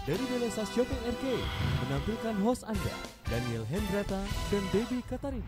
dari Belesa Shopping Arcade menampilkan host Anda, Daniel Hendrata dan Debbie Katarina.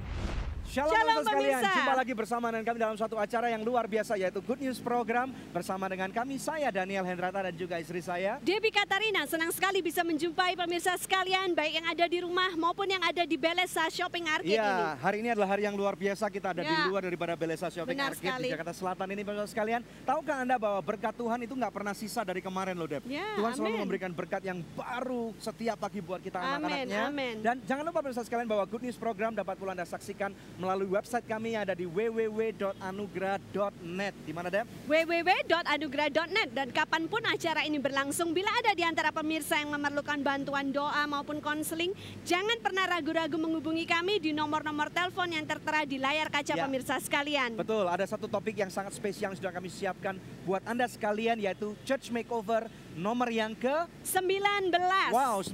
Shalom sekalian, jumpa lagi bersama dengan kami dalam suatu acara yang luar biasa yaitu Good News Program bersama dengan kami, saya Daniel Hendrata dan juga istri saya Debbie Katarina. Senang sekali bisa menjumpai pemirsa sekalian, baik yang ada di rumah maupun yang ada di Belesa Shopping Arcade ini. Hari ini adalah hari yang luar biasa, kita ada di luar daripada Belesa Shopping Arcade di Jakarta Selatan ini pemirsa sekalian. Tahukah Anda bahwa berkat Tuhan itu nggak pernah sisa dari kemarin loh Deb. Tuhan selalu memberikan berkat yang baru setiap pagi buat kita anak-anaknya. Dan jangan lupa pemirsa sekalian bahwa Good News Program dapat pula Anda saksikan melalui website kami yang ada di www.anugerah.net. Di mana, Deb? www.anugerah.net. Dan kapanpun acara ini berlangsung, bila ada di antara pemirsa yang memerlukan bantuan doa maupun konseling, jangan pernah ragu-ragu menghubungi kami di nomor-nomor telepon yang tertera di layar kaca pemirsa sekalian. Betul, ada satu topik yang sangat spesial yang sudah kami siapkan buat Anda sekalian, yaitu Church Makeover nomor yang ke-19. Wow, 19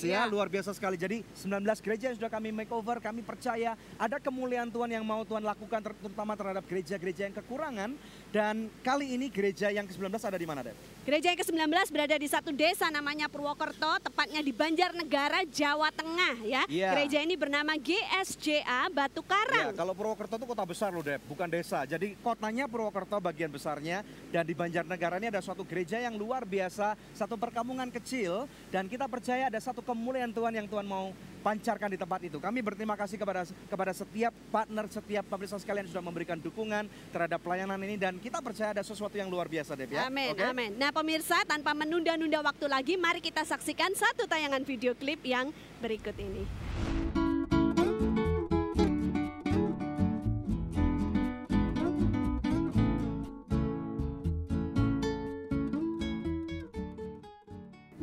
ya, luar biasa sekali. Jadi 19 gereja yang sudah kami makeover, kami percaya ada kemuliaan Tuhan yang mau Tuhan lakukan terutama terhadap gereja-gereja yang kekurangan. Dan kali ini gereja yang ke-19 ada di mana, Deb? Gereja yang ke-19 berada di satu desa namanya Purwokerto, tepatnya di Banjarnegara, Jawa Tengah ya. Gereja ini bernama GSJA Batu Karang. Kalau Purwokerto itu kota besar loh, Deb, bukan desa. Jadi kotanya Purwokerto bagian besarnya, dan di Banjarnegara ini ada suatu gereja yang luar biasa, satu perkampungan kecil, dan kita percaya ada satu kemuliaan Tuhan yang Tuhan mau pancarkan di tempat itu. Kami berterima kasih kepada setiap partner, setiap pemirsa sekalian yang sudah memberikan dukungan terhadap pelayanan ini, dan kita percaya ada sesuatu yang luar biasa, Deb ya. Amin, amin. Nah pemirsa, tanpa menunda-nunda waktu lagi, mari kita saksikan satu tayangan video klip yang berikut ini.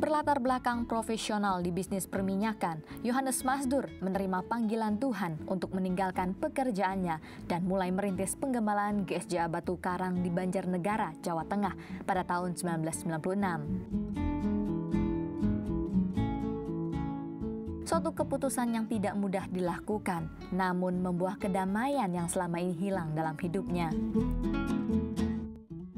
Berlatar belakang profesional di bisnis perminyakan, Yohanes Mazdur menerima panggilan Tuhan untuk meninggalkan pekerjaannya dan mulai merintis penggembalaan GSJA Batu Karang di Banjarnegara, Jawa Tengah pada tahun 1996. Suatu keputusan yang tidak mudah dilakukan, namun membuah kedamaian yang selama ini hilang dalam hidupnya.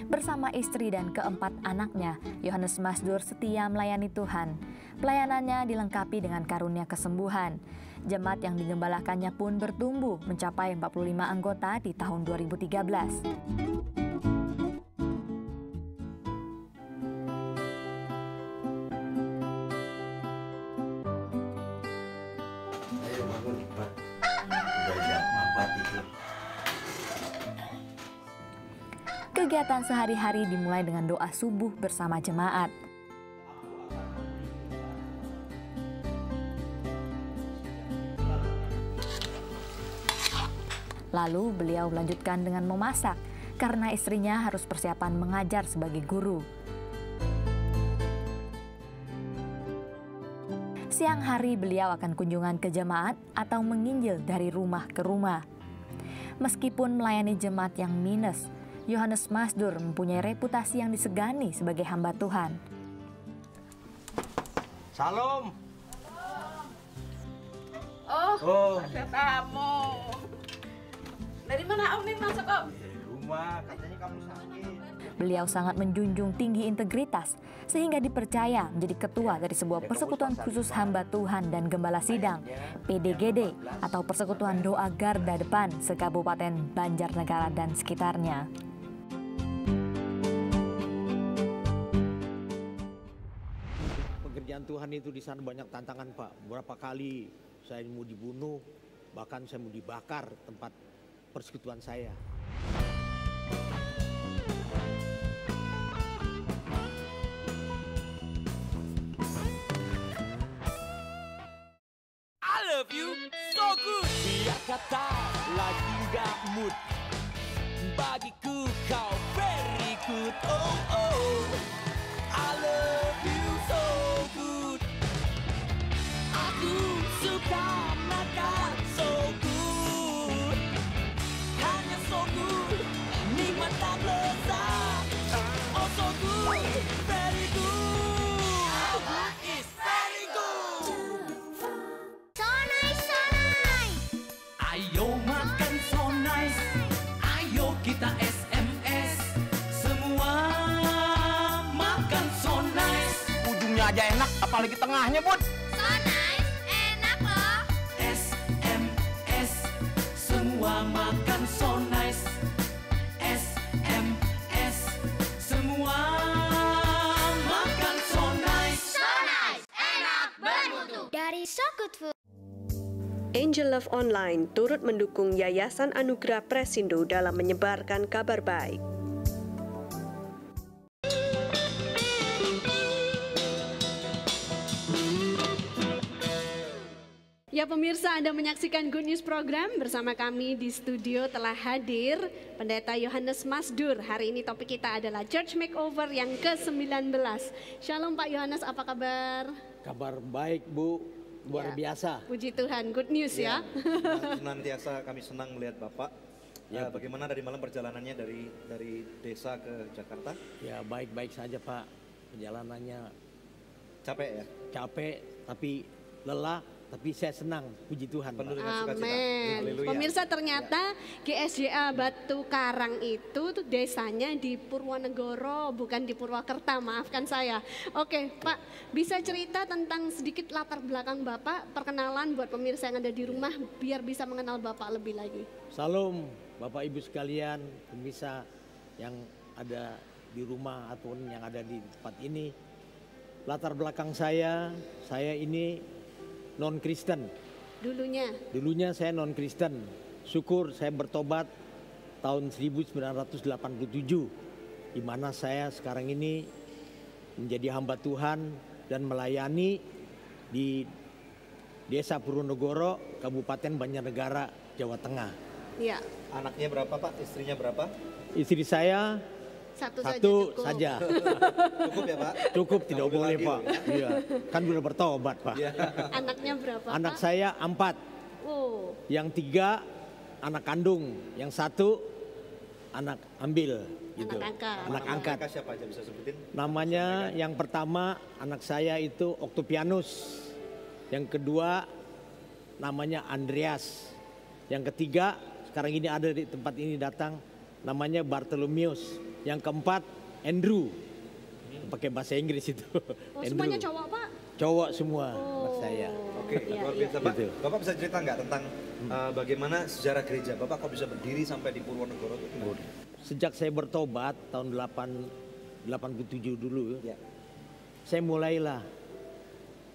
Bersama istri dan keempat anaknya, Yohanes Mazdur setia melayani Tuhan. Pelayanannya dilengkapi dengan karunia kesembuhan. Jemaat yang digembalakannya pun bertumbuh mencapai 45 anggota di tahun 2013. Kegiatan sehari-hari dimulai dengan doa subuh bersama jemaat. Lalu beliau melanjutkan dengan memasak, karena istrinya harus persiapan mengajar sebagai guru. Siang hari beliau akan kunjungan ke jemaat atau menginjil dari rumah ke rumah. Meskipun melayani jemaat yang minus, Yohanes Mazdur mempunyai reputasi yang disegani sebagai hamba Tuhan. Salam. Oh, ada tamu. Dari mana Om nih masuk Om? Dari rumah, katanya kamu sakit. Beliau sangat menjunjung tinggi integritas sehingga dipercaya menjadi ketua dari sebuah persekutuan khusus hamba Tuhan dan gembala sidang PDGD atau Persekutuan Doa Garda Depan se-Kabupaten Banjarnegara dan sekitarnya. Pekerjaan Tuhan itu di sana banyak tantangan, Pak. Berapa kali saya mau dibunuh, bahkan saya mau dibakar tempat persekutuan saya. I love you so good. Biar kata lagi gak mood, bagiku kau very good. Oh oh, I love you so good. Aku suka makan so good, hanya so good, nikmat tak lezat. Oh so good, very good. It's very good. So nice, so nice. Ayo makan so nice, ayo kita SMS semua makan so nice. Ujungnya aja enak, apalagi tengahnya, Bun. So nice, enak loh. SMS, semua makan so nice. SMS, semua makan so nice. So nice, enak bermutu. Dari So Good Food. Angel Love Online turut mendukung Yayasan Anugerah Presindo dalam menyebarkan kabar baik. Ya pemirsa, Anda menyaksikan Good News Program. Bersama kami di studio telah hadir Pendeta Yohanes Masdur. Hari ini topik kita adalah Church Makeover yang ke-19. Shalom Pak Yohanes, apa kabar? Kabar baik, Bu. Luar biasa. Puji Tuhan, good news ya. Senantiasa kami senang melihat Bapak. Ya, bagaimana dari malam perjalanannya dari desa ke Jakarta? Ya, baik-baik saja, Pak. Perjalanannya Capek ya? capek, tapi lelah. Tapi saya senang, puji Tuhan. Penuh dengan sukacita. Amin. Haleluya. Pemirsa, ternyata GSJA Batu Karang itu tuh desanya di Purwonegoro, bukan di Purwakarta, maafkan saya. Oke Pak, bisa cerita tentang sedikit latar belakang Bapak, perkenalan buat pemirsa yang ada di rumah biar bisa mengenal Bapak lebih lagi. Salam Bapak Ibu sekalian, pemirsa yang ada di rumah ataupun yang ada di tempat ini. Latar belakang saya ini non-Kristen. Dulunya saya non-Kristen. Syukur saya bertobat tahun 1987. Di mana saya sekarang ini menjadi hamba Tuhan dan melayani di Desa Purwonegoro, Kabupaten Banjarnegara, Jawa Tengah. Iya. Anaknya berapa Pak? Istrinya berapa? Istri saya Satu saja. Cukup ya Pak? Cukup, tidak Nggak boleh lagi Pak. loh ya. Iya, kan sudah bertobat Pak. Anaknya berapa Anak Pak? saya 4. Oh, Yang 3 anak kandung, yang 1 anak ambil gitu. Anak angkat. Anak angkat. Mereka siapa aja bisa sebutin? Namanya yang pertama anak saya itu Octavianus. Yang kedua namanya Andreas. Yang ketiga sekarang ini ada di tempat ini datang namanya Bartholomeus. Yang keempat Andrew. Pakai bahasa Inggris itu. oh semuanya cowok Pak? Cowok semua anak saya. Oke, luar biasa Pak. Gitu. Bapak bisa cerita nggak tentang bagaimana sejarah gereja? Bapak kok bisa berdiri sampai di Purwonegoro itu gimana? Sejak saya bertobat tahun 87 dulu, Ya. saya mulailah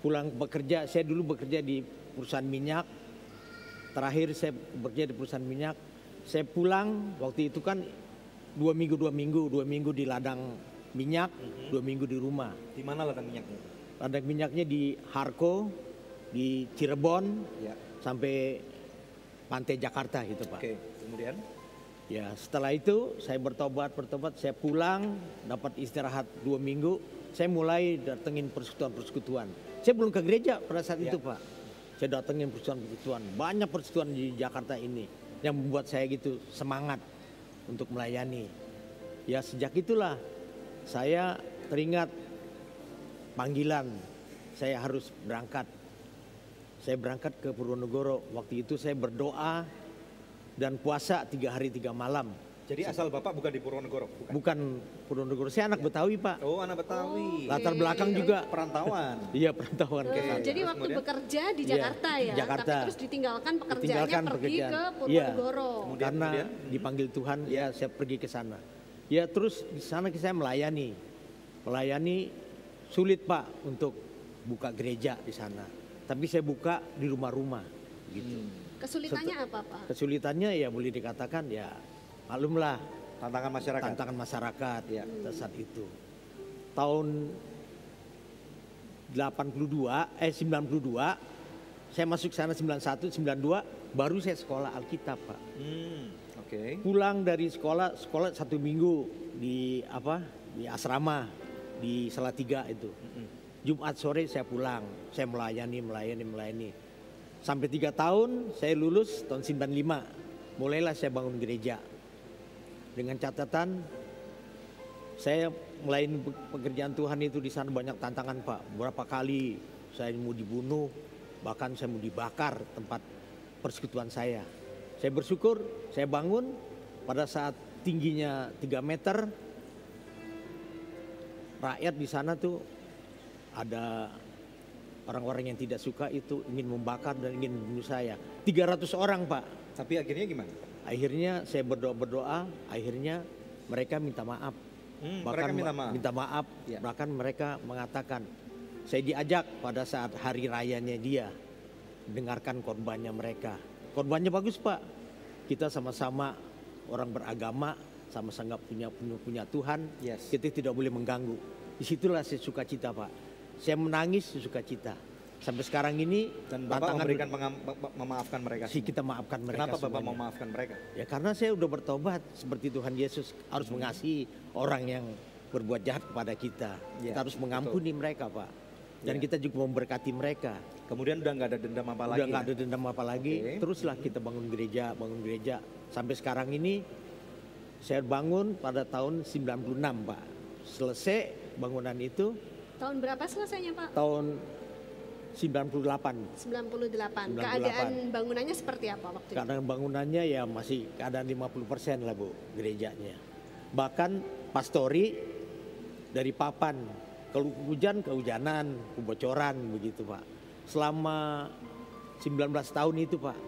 pulang bekerja. Saya dulu bekerja di perusahaan minyak. Terakhir saya bekerja di perusahaan minyak. Saya pulang waktu itu kan 2 minggu di ladang minyak, 2 minggu di rumah. Di mana ladang minyaknya? Ladang minyaknya di Harko, di Cirebon, Ya. sampai pantai Jakarta gitu Pak. Oke, kemudian? Ya setelah itu saya bertobat, saya pulang, dapat istirahat 2 minggu, saya mulai datengin persekutuan. Saya belum ke gereja pada saat itu Pak. Saya datengin persekutuan, banyak persekutuan di Jakarta ini yang membuat saya gitu semangat untuk melayani. Ya sejak itulah saya teringat panggilan, saya harus berangkat. Saya berangkat ke Purwonegoro, waktu itu saya berdoa dan puasa 3 hari 3 malam. Jadi asal Bapak bukan di Purwonegoro? Bukan Purwonegoro, saya anak Betawi Pak. Oh, anak Betawi. Latar belakang juga perantauan. Iya, perantauan. Jadi waktu kemudian? bekerja di Iya, Jakarta ya, Jakarta. tapi terus ditinggalkan pekerjaannya Ditinggalkan pergi pekerjaan. ke Iya. Purwonegoro. Karena dipanggil Tuhan, ya saya pergi ke sana. Ya terus di sana saya melayani. Melayani sulit Pak untuk buka gereja di sana. Tapi saya buka di rumah-rumah gitu. Kesulitannya apa Pak? Kesulitannya ya boleh dikatakan ya maklumlah Tantangan masyarakat. tantangan masyarakat Ya. pada saat itu. Tahun 92 saya masuk sana 91 92 baru saya sekolah Alkitab Pak. Oke. Pulang dari sekolah 1 minggu di asrama di Salatiga itu. Jumat sore saya pulang, saya melayani. Sampai 3 tahun saya lulus tahun 95. Mulailah saya bangun gereja. Dengan catatan saya melayani pekerjaan Tuhan itu di sana banyak tantangan Pak. Berapa kali saya mau dibunuh, bahkan saya mau dibakar tempat persekutuan saya. Saya bersyukur, saya bangun pada saat tingginya 3 meter. Rakyat di sana tuh ada orang-orang yang tidak suka itu ingin membakar dan ingin membunuh saya. 300 orang Pak. Tapi akhirnya gimana? Akhirnya saya berdoa, akhirnya mereka minta maaf. Mereka minta maaf. Ya. Bahkan mereka mengatakan, saya diajak pada saat hari rayanya dia, dengarkan korbannya mereka. Korbannya bagus Pak. Kita sama-sama orang beragama, sama-sama punya Tuhan. Yes. Kita tidak boleh mengganggu. Disitulah saya suka cita Pak. Saya menangis suka cita. Sampai sekarang ini dan Bapak memberikan memaafkan mereka. Kita maafkan mereka. Kenapa Bapak semuanya. memaafkan mereka? Ya karena saya udah bertobat seperti Tuhan Yesus harus mengasihi orang yang berbuat jahat kepada kita. Ya, Kita harus mengampuni mereka Pak. Dan Ya. kita juga memberkati mereka. Kemudian udah nggak ada dendam apa lagi? Udah nggak ada dendam apa lagi. Oke. Teruslah kita bangun gereja. Sampai sekarang ini saya bangun pada tahun 96 Pak. Selesai bangunan itu. Tahun berapa selesainya Pak? Tahun 98. 98. Keadaan bangunannya seperti apa waktu itu? Keadaan bangunannya ya masih keadaan 50% lah Bu, gerejanya. Bahkan pastori dari papan, kalau hujan kehujanan, kebocoran begitu Pak. Selama 19 tahun itu Pak,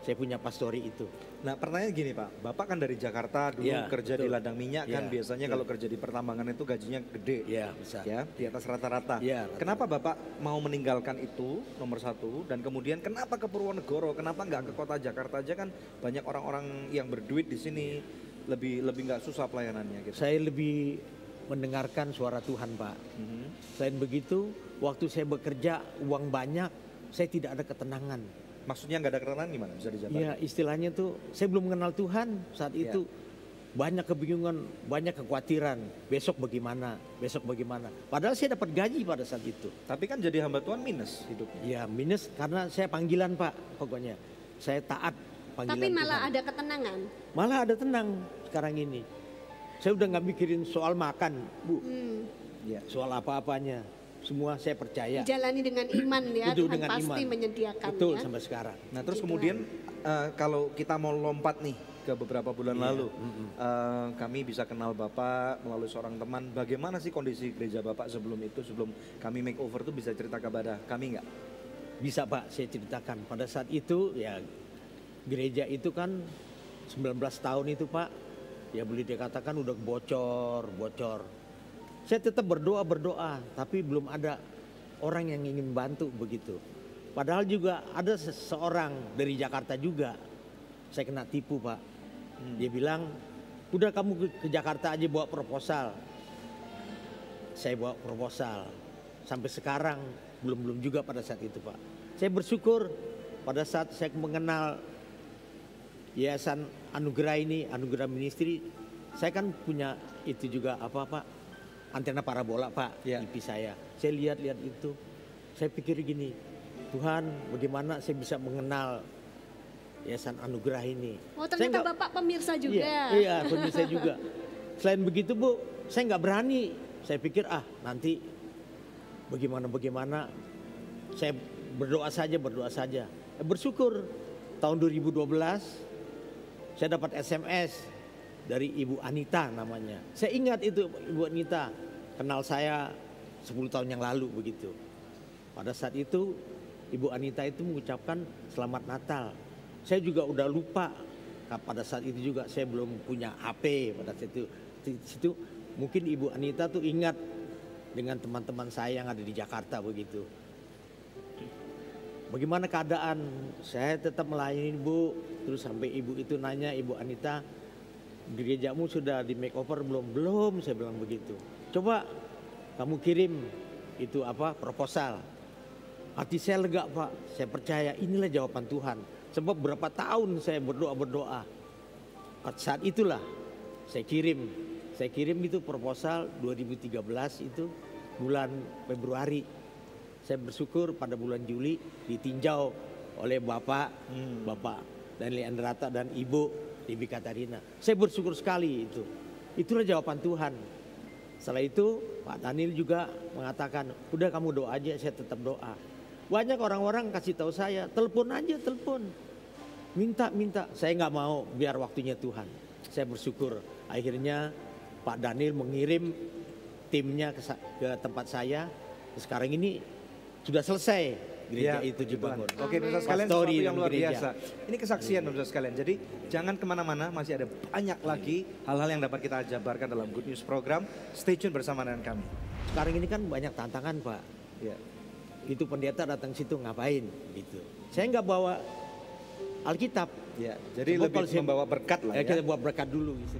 saya punya pastori itu. Nah pertanyaan gini Pak, Bapak kan dari Jakarta dulu Ya, kerja betul. di ladang minyak kan Ya, biasanya betul. kalau kerja di pertambangan itu gajinya gede. Ya, besar. Ya, di atas rata-rata. Ya, rata-rata. Kenapa Bapak mau meninggalkan itu nomor satu dan kemudian kenapa ke Purwonegoro? Kenapa nggak ke kota Jakarta aja kan banyak orang-orang yang berduit di sini lebih nggak susah pelayanannya gitu. Saya lebih mendengarkan suara Tuhan Pak. Selain begitu, waktu saya bekerja uang banyak, saya tidak ada ketenangan. Maksudnya nggak ada ketenangan gimana? Bisa dijabarkan? Ya istilahnya tuh saya belum mengenal Tuhan saat itu. Banyak kebingungan, banyak kekhawatiran. Besok bagaimana? Padahal saya dapat gaji pada saat itu. Tapi kan jadi hamba Tuhan minus hidupnya. Ya minus karena saya panggilan Pak pokoknya. Saya taat panggilan Tapi malah Tuhan. ada ketenangan. Malah ada tenang sekarang ini. Saya udah nggak mikirin soal makan Bu. Ya. Soal apa-apanya. Semua saya percaya. Dijalani dengan iman ya, Itu Tuhan dengan pasti iman. menyediakan Betul ya. sampai sekarang. Nah terus Puji kemudian kalau kita mau lompat nih ke beberapa bulan Iya, lalu, kami bisa kenal Bapak melalui seorang teman. Bagaimana sih kondisi gereja Bapak sebelum itu, sebelum kami make over tuh bisa cerita kepada kami nggak? Bisa Pak, saya ceritakan. Pada saat itu ya gereja itu kan 19 tahun itu Pak, ya boleh dikatakan udah bocor. Saya tetap berdoa, tapi belum ada orang yang ingin bantu begitu. Padahal juga ada seseorang dari Jakarta juga, saya kena tipu Pak. Dia bilang, udah kamu ke Jakarta aja bawa proposal. Saya bawa proposal. Sampai sekarang belum juga pada saat itu Pak. Saya bersyukur pada saat saya mengenal Yayasan Anugerah ini, Anugerah Ministry, saya kan punya itu juga apa Pak, antena parabola Pak, TV saya. Saya lihat itu, saya pikir gini, Tuhan bagaimana saya bisa mengenal Yayasan Anugerah ini. Oh ternyata Bapak pemirsa juga. Iya pemirsa juga. Selain begitu Bu, saya nggak berani. Saya pikir nanti bagaimana. Saya berdoa saja. Bersyukur tahun 2012 saya dapat SMS dari Ibu Anita namanya. Saya ingat itu Ibu Anita, kenal saya 10 tahun yang lalu begitu. Pada saat itu Ibu Anita itu mengucapkan Selamat Natal. Saya juga udah lupa. Pada saat itu juga saya belum punya HP pada saat itu. Di situ mungkin Ibu Anita tuh ingat dengan teman-teman saya yang ada di Jakarta begitu. Bagaimana keadaan? Saya tetap melayani Bu. Terus sampai Ibu itu nanya, Ibu Anita, gerejamu sudah di makeover belum? Belum, saya bilang begitu. Coba kamu kirim itu proposal. Hati saya lega Pak. Saya percaya inilah jawaban Tuhan. Sebab berapa tahun saya berdoa. Saat itulah saya kirim itu proposal 2013 itu bulan Februari. Saya bersyukur pada bulan Juli ditinjau oleh Bapak Daniel Andrata dan Ibu Debbie Katarina. Saya bersyukur sekali itu. Itulah jawaban Tuhan. Setelah itu Pak Daniel juga mengatakan, udah kamu doa aja, saya tetap doa. Banyak orang-orang kasih tahu saya, telepon. Minta. Saya nggak mau, biar waktunya Tuhan. Saya bersyukur. Akhirnya Pak Daniel mengirim timnya ke tempat saya. Sekarang ini sudah selesai gereja itu dibangun. Oke, pemirsa sekalian, Pastori sesuatu yang dan luar gereja. biasa. Ini kesaksian pemirsa sekalian. Jadi jangan kemana-mana, masih ada banyak lagi hal-hal yang dapat kita jabarkan dalam Good News program. Stay tune bersama dengan kami. Sekarang ini kan banyak tantangan, Pak. Ya. Itu pendeta datang situ ngapain gitu. Saya nggak bawa Alkitab. Ya, jadi Sebab lebih kalau saya- membawa berkat lah ya. Kita bawa berkat dulu gitu.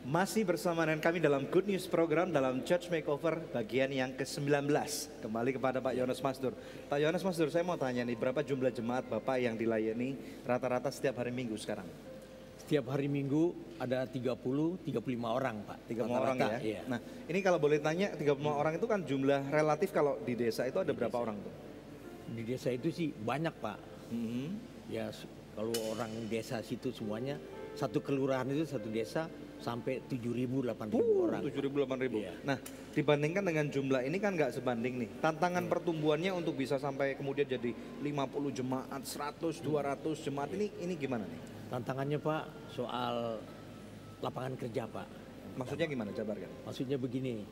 Masih bersama dengan kami dalam Good News program dalam Church Makeover bagian yang ke-19. Kembali kepada Pak Yohanes Masdur. Pak Yohanes Masdur, saya mau tanya nih, berapa jumlah jemaat Bapak yang dilayani rata-rata setiap hari Minggu sekarang? Setiap hari Minggu ada 30-35 orang, Pak. 35 orang ya? Iya. Nah, ini kalau boleh tanya, 35 orang itu kan jumlah relatif kalau di desa itu ada berapa orang tuh? Di desa itu sih banyak, Pak. Mhm. Ya kalau orang desa situ semuanya, satu kelurahan itu satu desa sampai 7.000-8.000 orang. 7.000, 8.000. Iya. Nah, dibandingkan dengan jumlah ini kan nggak sebanding nih. Tantangan pertumbuhannya untuk bisa sampai kemudian jadi 50 jemaat, 100, 200 jemaat ini gimana nih? Tantangannya, Pak, soal lapangan kerja, Pak. Maksudnya gimana, jabarkan? Maksudnya begini,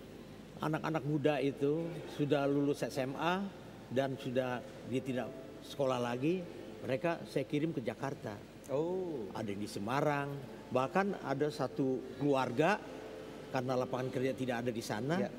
anak-anak muda itu sudah lulus SMA dan sudah dia tidak sekolah lagi, mereka saya kirim ke Jakarta. Oh, Ada yang di Semarang, bahkan ada satu keluarga karena lapangan kerja tidak ada di sana, Ya.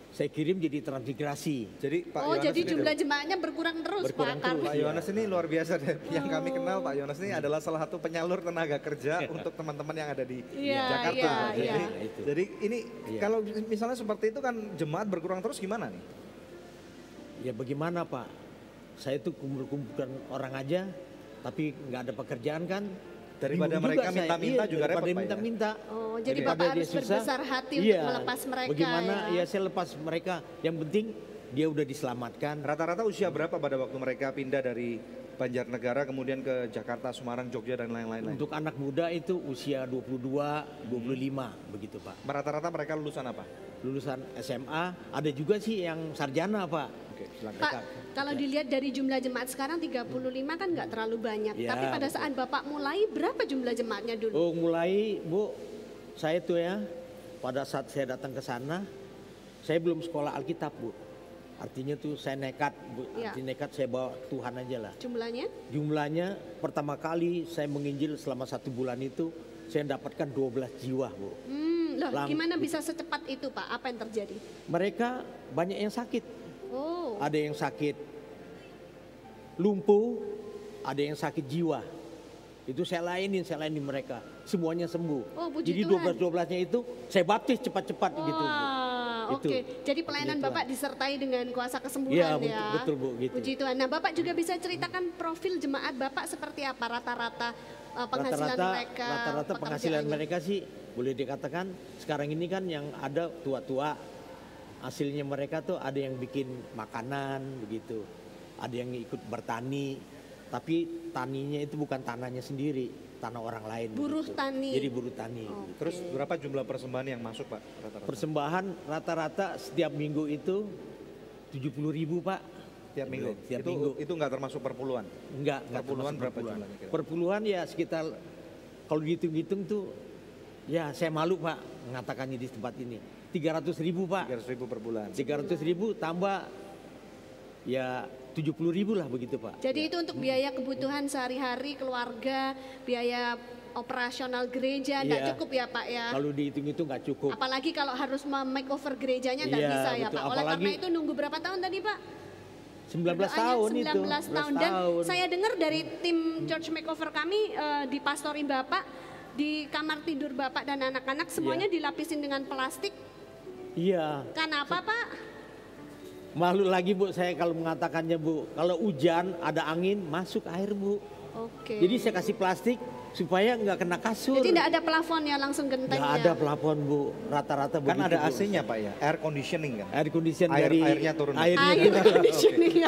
saya kirim jadi transmigrasi. jadi Pak Oh, Yohanes jadi ini jumlah jemaatnya berkurang terus, Berkurang Pak. terus. Pak Yohanes ini luar biasa deh. Yang kami kenal Pak Yohanes ini adalah salah satu penyalur tenaga kerja untuk teman-teman yang ada di Iya, Jakarta. iya, jadi, iya. Itu. jadi ini Iya. kalau misalnya seperti itu kan jemaat berkurang terus gimana nih? Ya bagaimana, Pak? Saya itu kumpul-kumpulkan orang aja, tapi nggak ada pekerjaan kan. Daripada Bingung mereka juga saya. minta-minta juga daripada repot, Pak, ya? minta-minta. Oh, jadi Daripada Bapak dia harus susah, berbesar hati iya. untuk melepas mereka. Bagaimana? Ya. Ya saya lepas mereka. Yang penting dia udah diselamatkan. Rata-rata usia berapa pada waktu mereka pindah dari Banjarnegara kemudian ke Jakarta, Semarang, Jogja dan lain-lain? Untuk anak muda itu usia 22, 25 begitu, Pak. Rata-rata mereka lulusan apa? Lulusan SMA, ada juga sih yang sarjana, Pak. Oke, silakan. Pak, kalau dilihat dari jumlah jemaat sekarang 35 kan nggak terlalu banyak. Ya, Tapi pada saat Bapak mulai, berapa jumlah jemaatnya dulu? Oh, mulai, Bu, saya tuh ya, pada saat saya datang ke sana, saya belum sekolah Alkitab, Bu. Artinya tuh saya nekat, Bu. Ya. Artinya nekat saya bawa Tuhan aja lah. Jumlahnya? Jumlahnya pertama kali saya menginjil selama 1 bulan itu, saya dapatkan 12 jiwa, Bu. Loh, Lang- gimana bisa secepat itu, Pak? Apa yang terjadi? Mereka banyak yang sakit. Oh, Ada yang sakit lumpuh, ada yang sakit jiwa. Itu saya lainin mereka. Semuanya sembuh. Oh, puji Jadi Tuhan. 12-12-nya itu saya baptis cepat-cepat gitu, Bu. wah, Itu. oke. Jadi pelayanan Puji Tuhan. Bapak disertai dengan kuasa kesembuhan Iya, ya. betul, betul, Bu, gitu. Puji Tuhan. Nah, Bapak juga bisa ceritakan profil jemaat Bapak seperti apa rata-rata penghasilan mereka? Rata-rata penghasilan pekerjaannya? mereka sih boleh dikatakan sekarang ini kan yang ada tua-tua. Hasilnya mereka tuh ada yang bikin makanan begitu. Ada yang ikut bertani. Tapi taninya itu bukan tanahnya sendiri, tanah orang lain. Buruh begitu. tani. Jadi buruh tani. Oke. Terus berapa jumlah persembahan yang masuk, Pak? Rata-rata. Persembahan rata-rata setiap minggu itu 70.000, Pak. Tiap minggu. Tiap itu minggu. itu nggak termasuk perpuluhan. Enggak Perpuluhan termasuk berapa perpuluhan. jumlahnya kira-kira? Perpuluhan ya sekitar, kalau dihitung-hitung tuh, ya saya malu, Pak, mengatakannya di tempat ini. 300.000, Pak. 300.000 per bulan. 300.000 tambah ya 70.000 lah begitu, Pak. Jadi itu untuk biaya kebutuhan sehari-hari keluarga, biaya operasional gereja nggak Iya. cukup ya, Pak ya. Kalau dihitung-hitung nggak cukup. Apalagi kalau harus makeover gerejanya nggak Iya, bisa ya, betul. Pak. Oleh karena Apalagi- itu nunggu berapa tahun tadi, Pak? 19 Berdoanya tahun 19 itu. tahun. Dan saya dengar dari tim Church Makeover kami di pastori Bapak, di kamar tidur Bapak dan anak-anak semuanya dilapisin dengan plastik. Iya. Kenapa, Pak? Malu lagi, Bu, saya kalau mengatakannya, Bu. Kalau hujan, ada angin, masuk air, Bu. Oke. Jadi saya kasih plastik, supaya nggak kena kasur. Jadi tidak ada plafon ya, langsung gentengnya. Nggak ada plafon Bu, rata-rata Kan begitu, ada Bu. AC-nya Pak ya, air conditioning kan? Air condition dari Airnya turun. Air conditioning.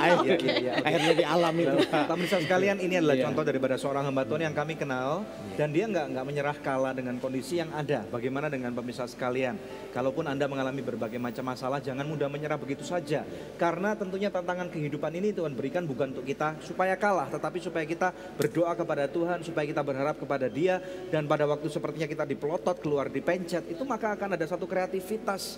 air dari alam itu. Pemirsa sekalian, ini adalah Iya. contoh daripada seorang hamba Tuhan yang kami kenal, dan dia nggak menyerah kalah dengan kondisi yang ada. Bagaimana dengan pemirsa sekalian? Kalaupun Anda mengalami berbagai macam masalah, jangan mudah menyerah begitu saja. Karena tentunya tantangan kehidupan ini Tuhan berikan bukan untuk kita supaya kalah, tetapi supaya kita berdoa kepada Tuhan, supaya kita berharap kepada Dia, dan pada waktu sepertinya kita dipelotot, keluar dipencet, itu maka akan ada satu kreativitas,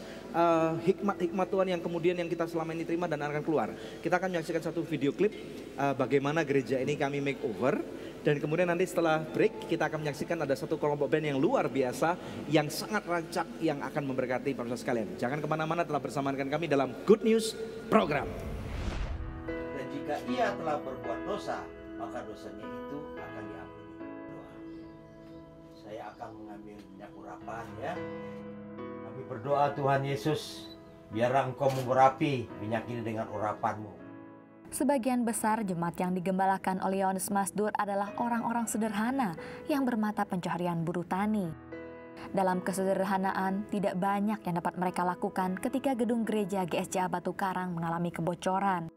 hikmat Tuhan yang kemudian yang kita selama ini terima dan akan keluar. Kita akan menyaksikan satu video klip bagaimana gereja ini kami makeover, dan kemudian nanti setelah break kita akan menyaksikan ada satu kelompok band yang luar biasa, yang sangat rancak, yang akan memberkati pemirsa sekalian. Jangan kemana-mana, telah bersamakan kami dalam Good News Program. Dan jika ia telah berbuat dosa, maka dosanya itu akan diampuni. Doa. Saya akan mengambil minyak urapan ya. Kami berdoa Tuhan Yesus, biarlah Engkau mengurapi minyak ini dengan urapan-Mu. Sebagian besar jemaat yang digembalakan oleh Yohanes Mazdur adalah orang-orang sederhana yang bermata pencaharian buruh tani. Dalam kesederhanaan, tidak banyak yang dapat mereka lakukan ketika gedung gereja GSJA Batu Karang mengalami kebocoran.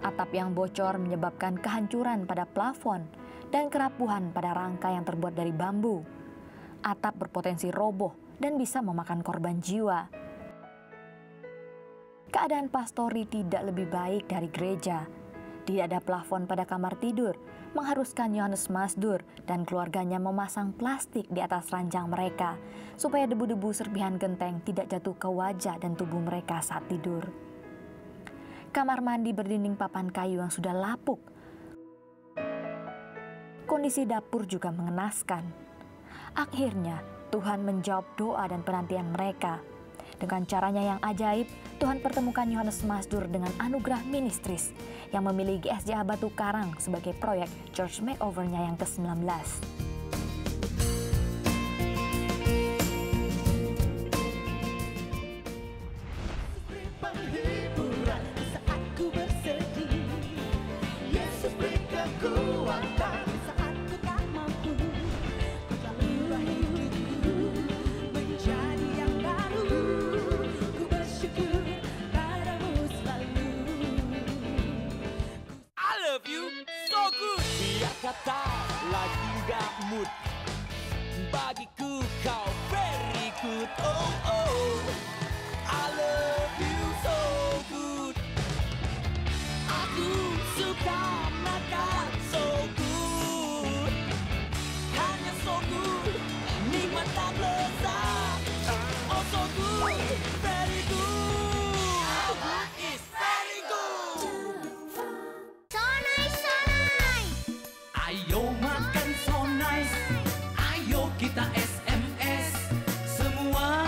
Atap yang bocor menyebabkan kehancuran pada plafon dan kerapuhan pada rangka yang terbuat dari bambu. Atap berpotensi roboh dan bisa memakan korban jiwa. Keadaan pastori tidak lebih baik dari gereja. Tidak ada plafon pada kamar tidur, mengharuskan Yohanes Mazdur dan keluarganya memasang plastik di atas ranjang mereka, supaya debu-debu serpihan genteng tidak jatuh ke wajah dan tubuh mereka saat tidur. Kamar mandi berdinding papan kayu yang sudah lapuk. Kondisi dapur juga mengenaskan. Akhirnya, Tuhan menjawab doa dan penantian mereka. Dengan caranya yang ajaib, Tuhan pertemukan Yohanes Mazdur dengan anugerah ministris yang memilih GSJA Batu Karang sebagai proyek church makeover-nya yang ke-19. Kata lagi gak mood, bagiku kau very good. Oh oh, I love you so good. Aku suka makan so good, hanya so good, nikmat dan lezat. Oh so good, very good. It's very good. Ayo makan so nice, ayo kita SMS, semua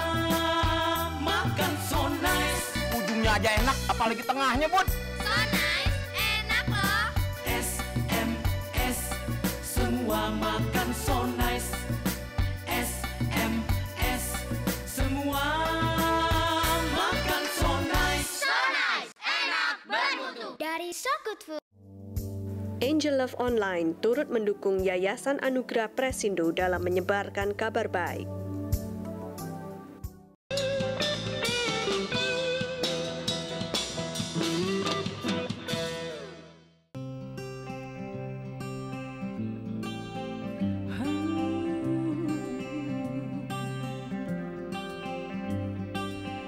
makan so nice. Ujungnya aja enak, apalagi tengahnya, Bud. So nice, enak loh. SMS, semua makan so nice. SMS, semua makan so nice. So nice, enak, bermutu. Dari So Good Food. Angel Love Online turut mendukung Yayasan Anugerah Presindo dalam menyebarkan kabar baik.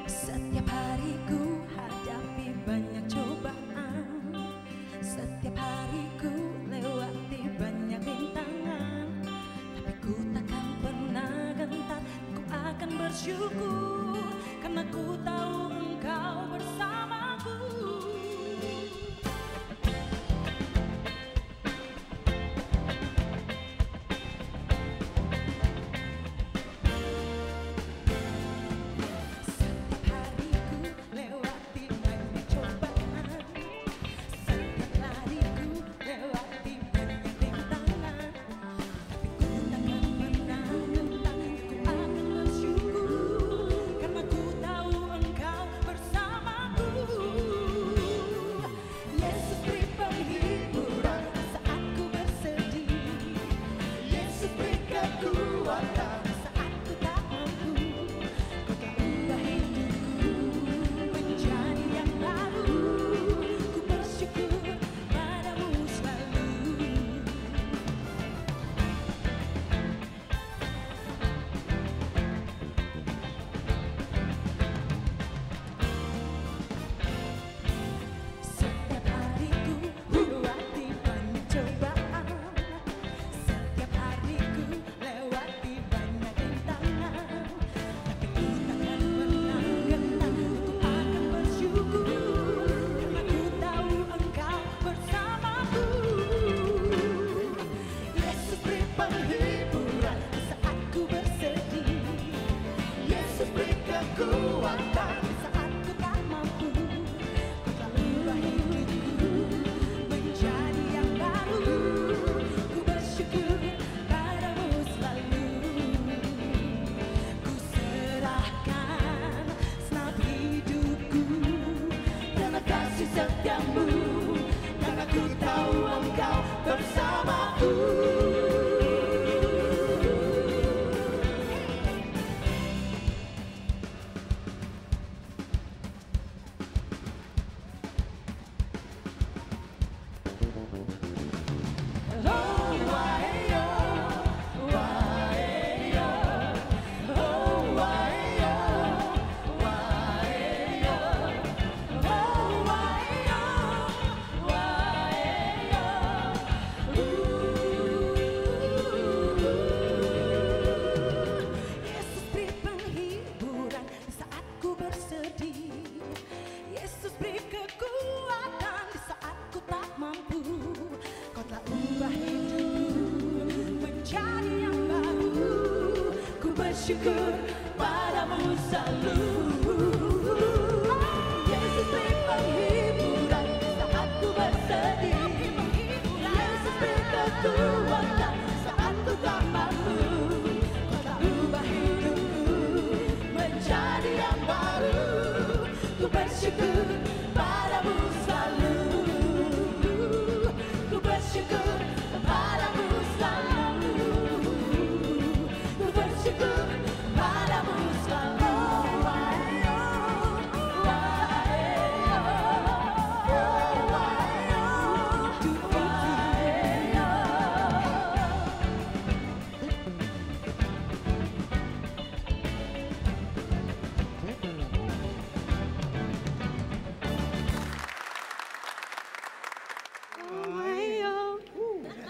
Setiap hari ku hadapi banyak cobaan, setiap hari ku lewati banyak rintangan, tapi ku takkan pernah gentar, ku akan bersyukur, karena ku tahu Engkau bersamaku. bersyukur padamu selalu. Yesus beri penghiburan saat ku bersedih. Yesus beri kekuatan saat ku tak mampu. Kau tak ubah hidupku menjadi yang baru. Ku bersyukur padamu selalu. Ku bersyukur padamu selalu. Ku bersyukur padamu selalu.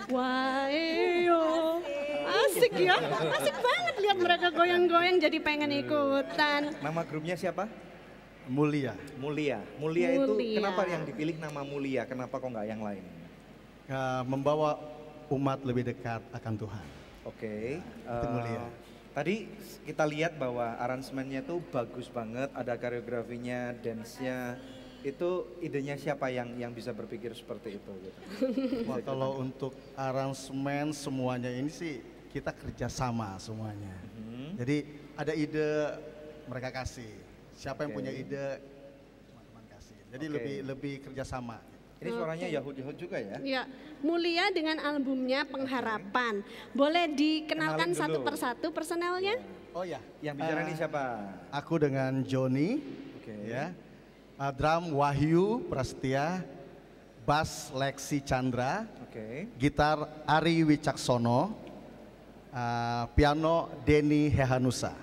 Wayo, asik ya, asik banget lihat mereka goyang-goyang jadi pengen ikutan. Nama grupnya siapa? Mulia. Mulia. Mulia itu Mulia. kenapa yang dipilih nama Mulia? Kenapa kok nggak yang lain? Membawa umat lebih dekat akan Tuhan. Oke. Itu Mulia. Tadi kita lihat bahwa aransemennya tuh bagus banget, ada koreografinya, dance-nya. Itu idenya siapa yang bisa berpikir seperti itu? Gitu? Wah, kalau untuk aransemen semuanya ini sih kita kerjasama semuanya. Jadi ada ide mereka kasih. Siapa yang punya ide teman-teman kasih. Jadi lebih kerjasama. Ini suaranya Yahud juga ya? Ya, Mulia dengan albumnya Pengharapan. Boleh dikenalkan Kenalin satu dulu. persatu personelnya? Oh ya. Yang bicara ini siapa? Aku dengan Joni. Ya. Drum Wahyu Prasetya, bass Lexi Chandra, gitar Ari Wicaksono, piano Denny Hehanusa.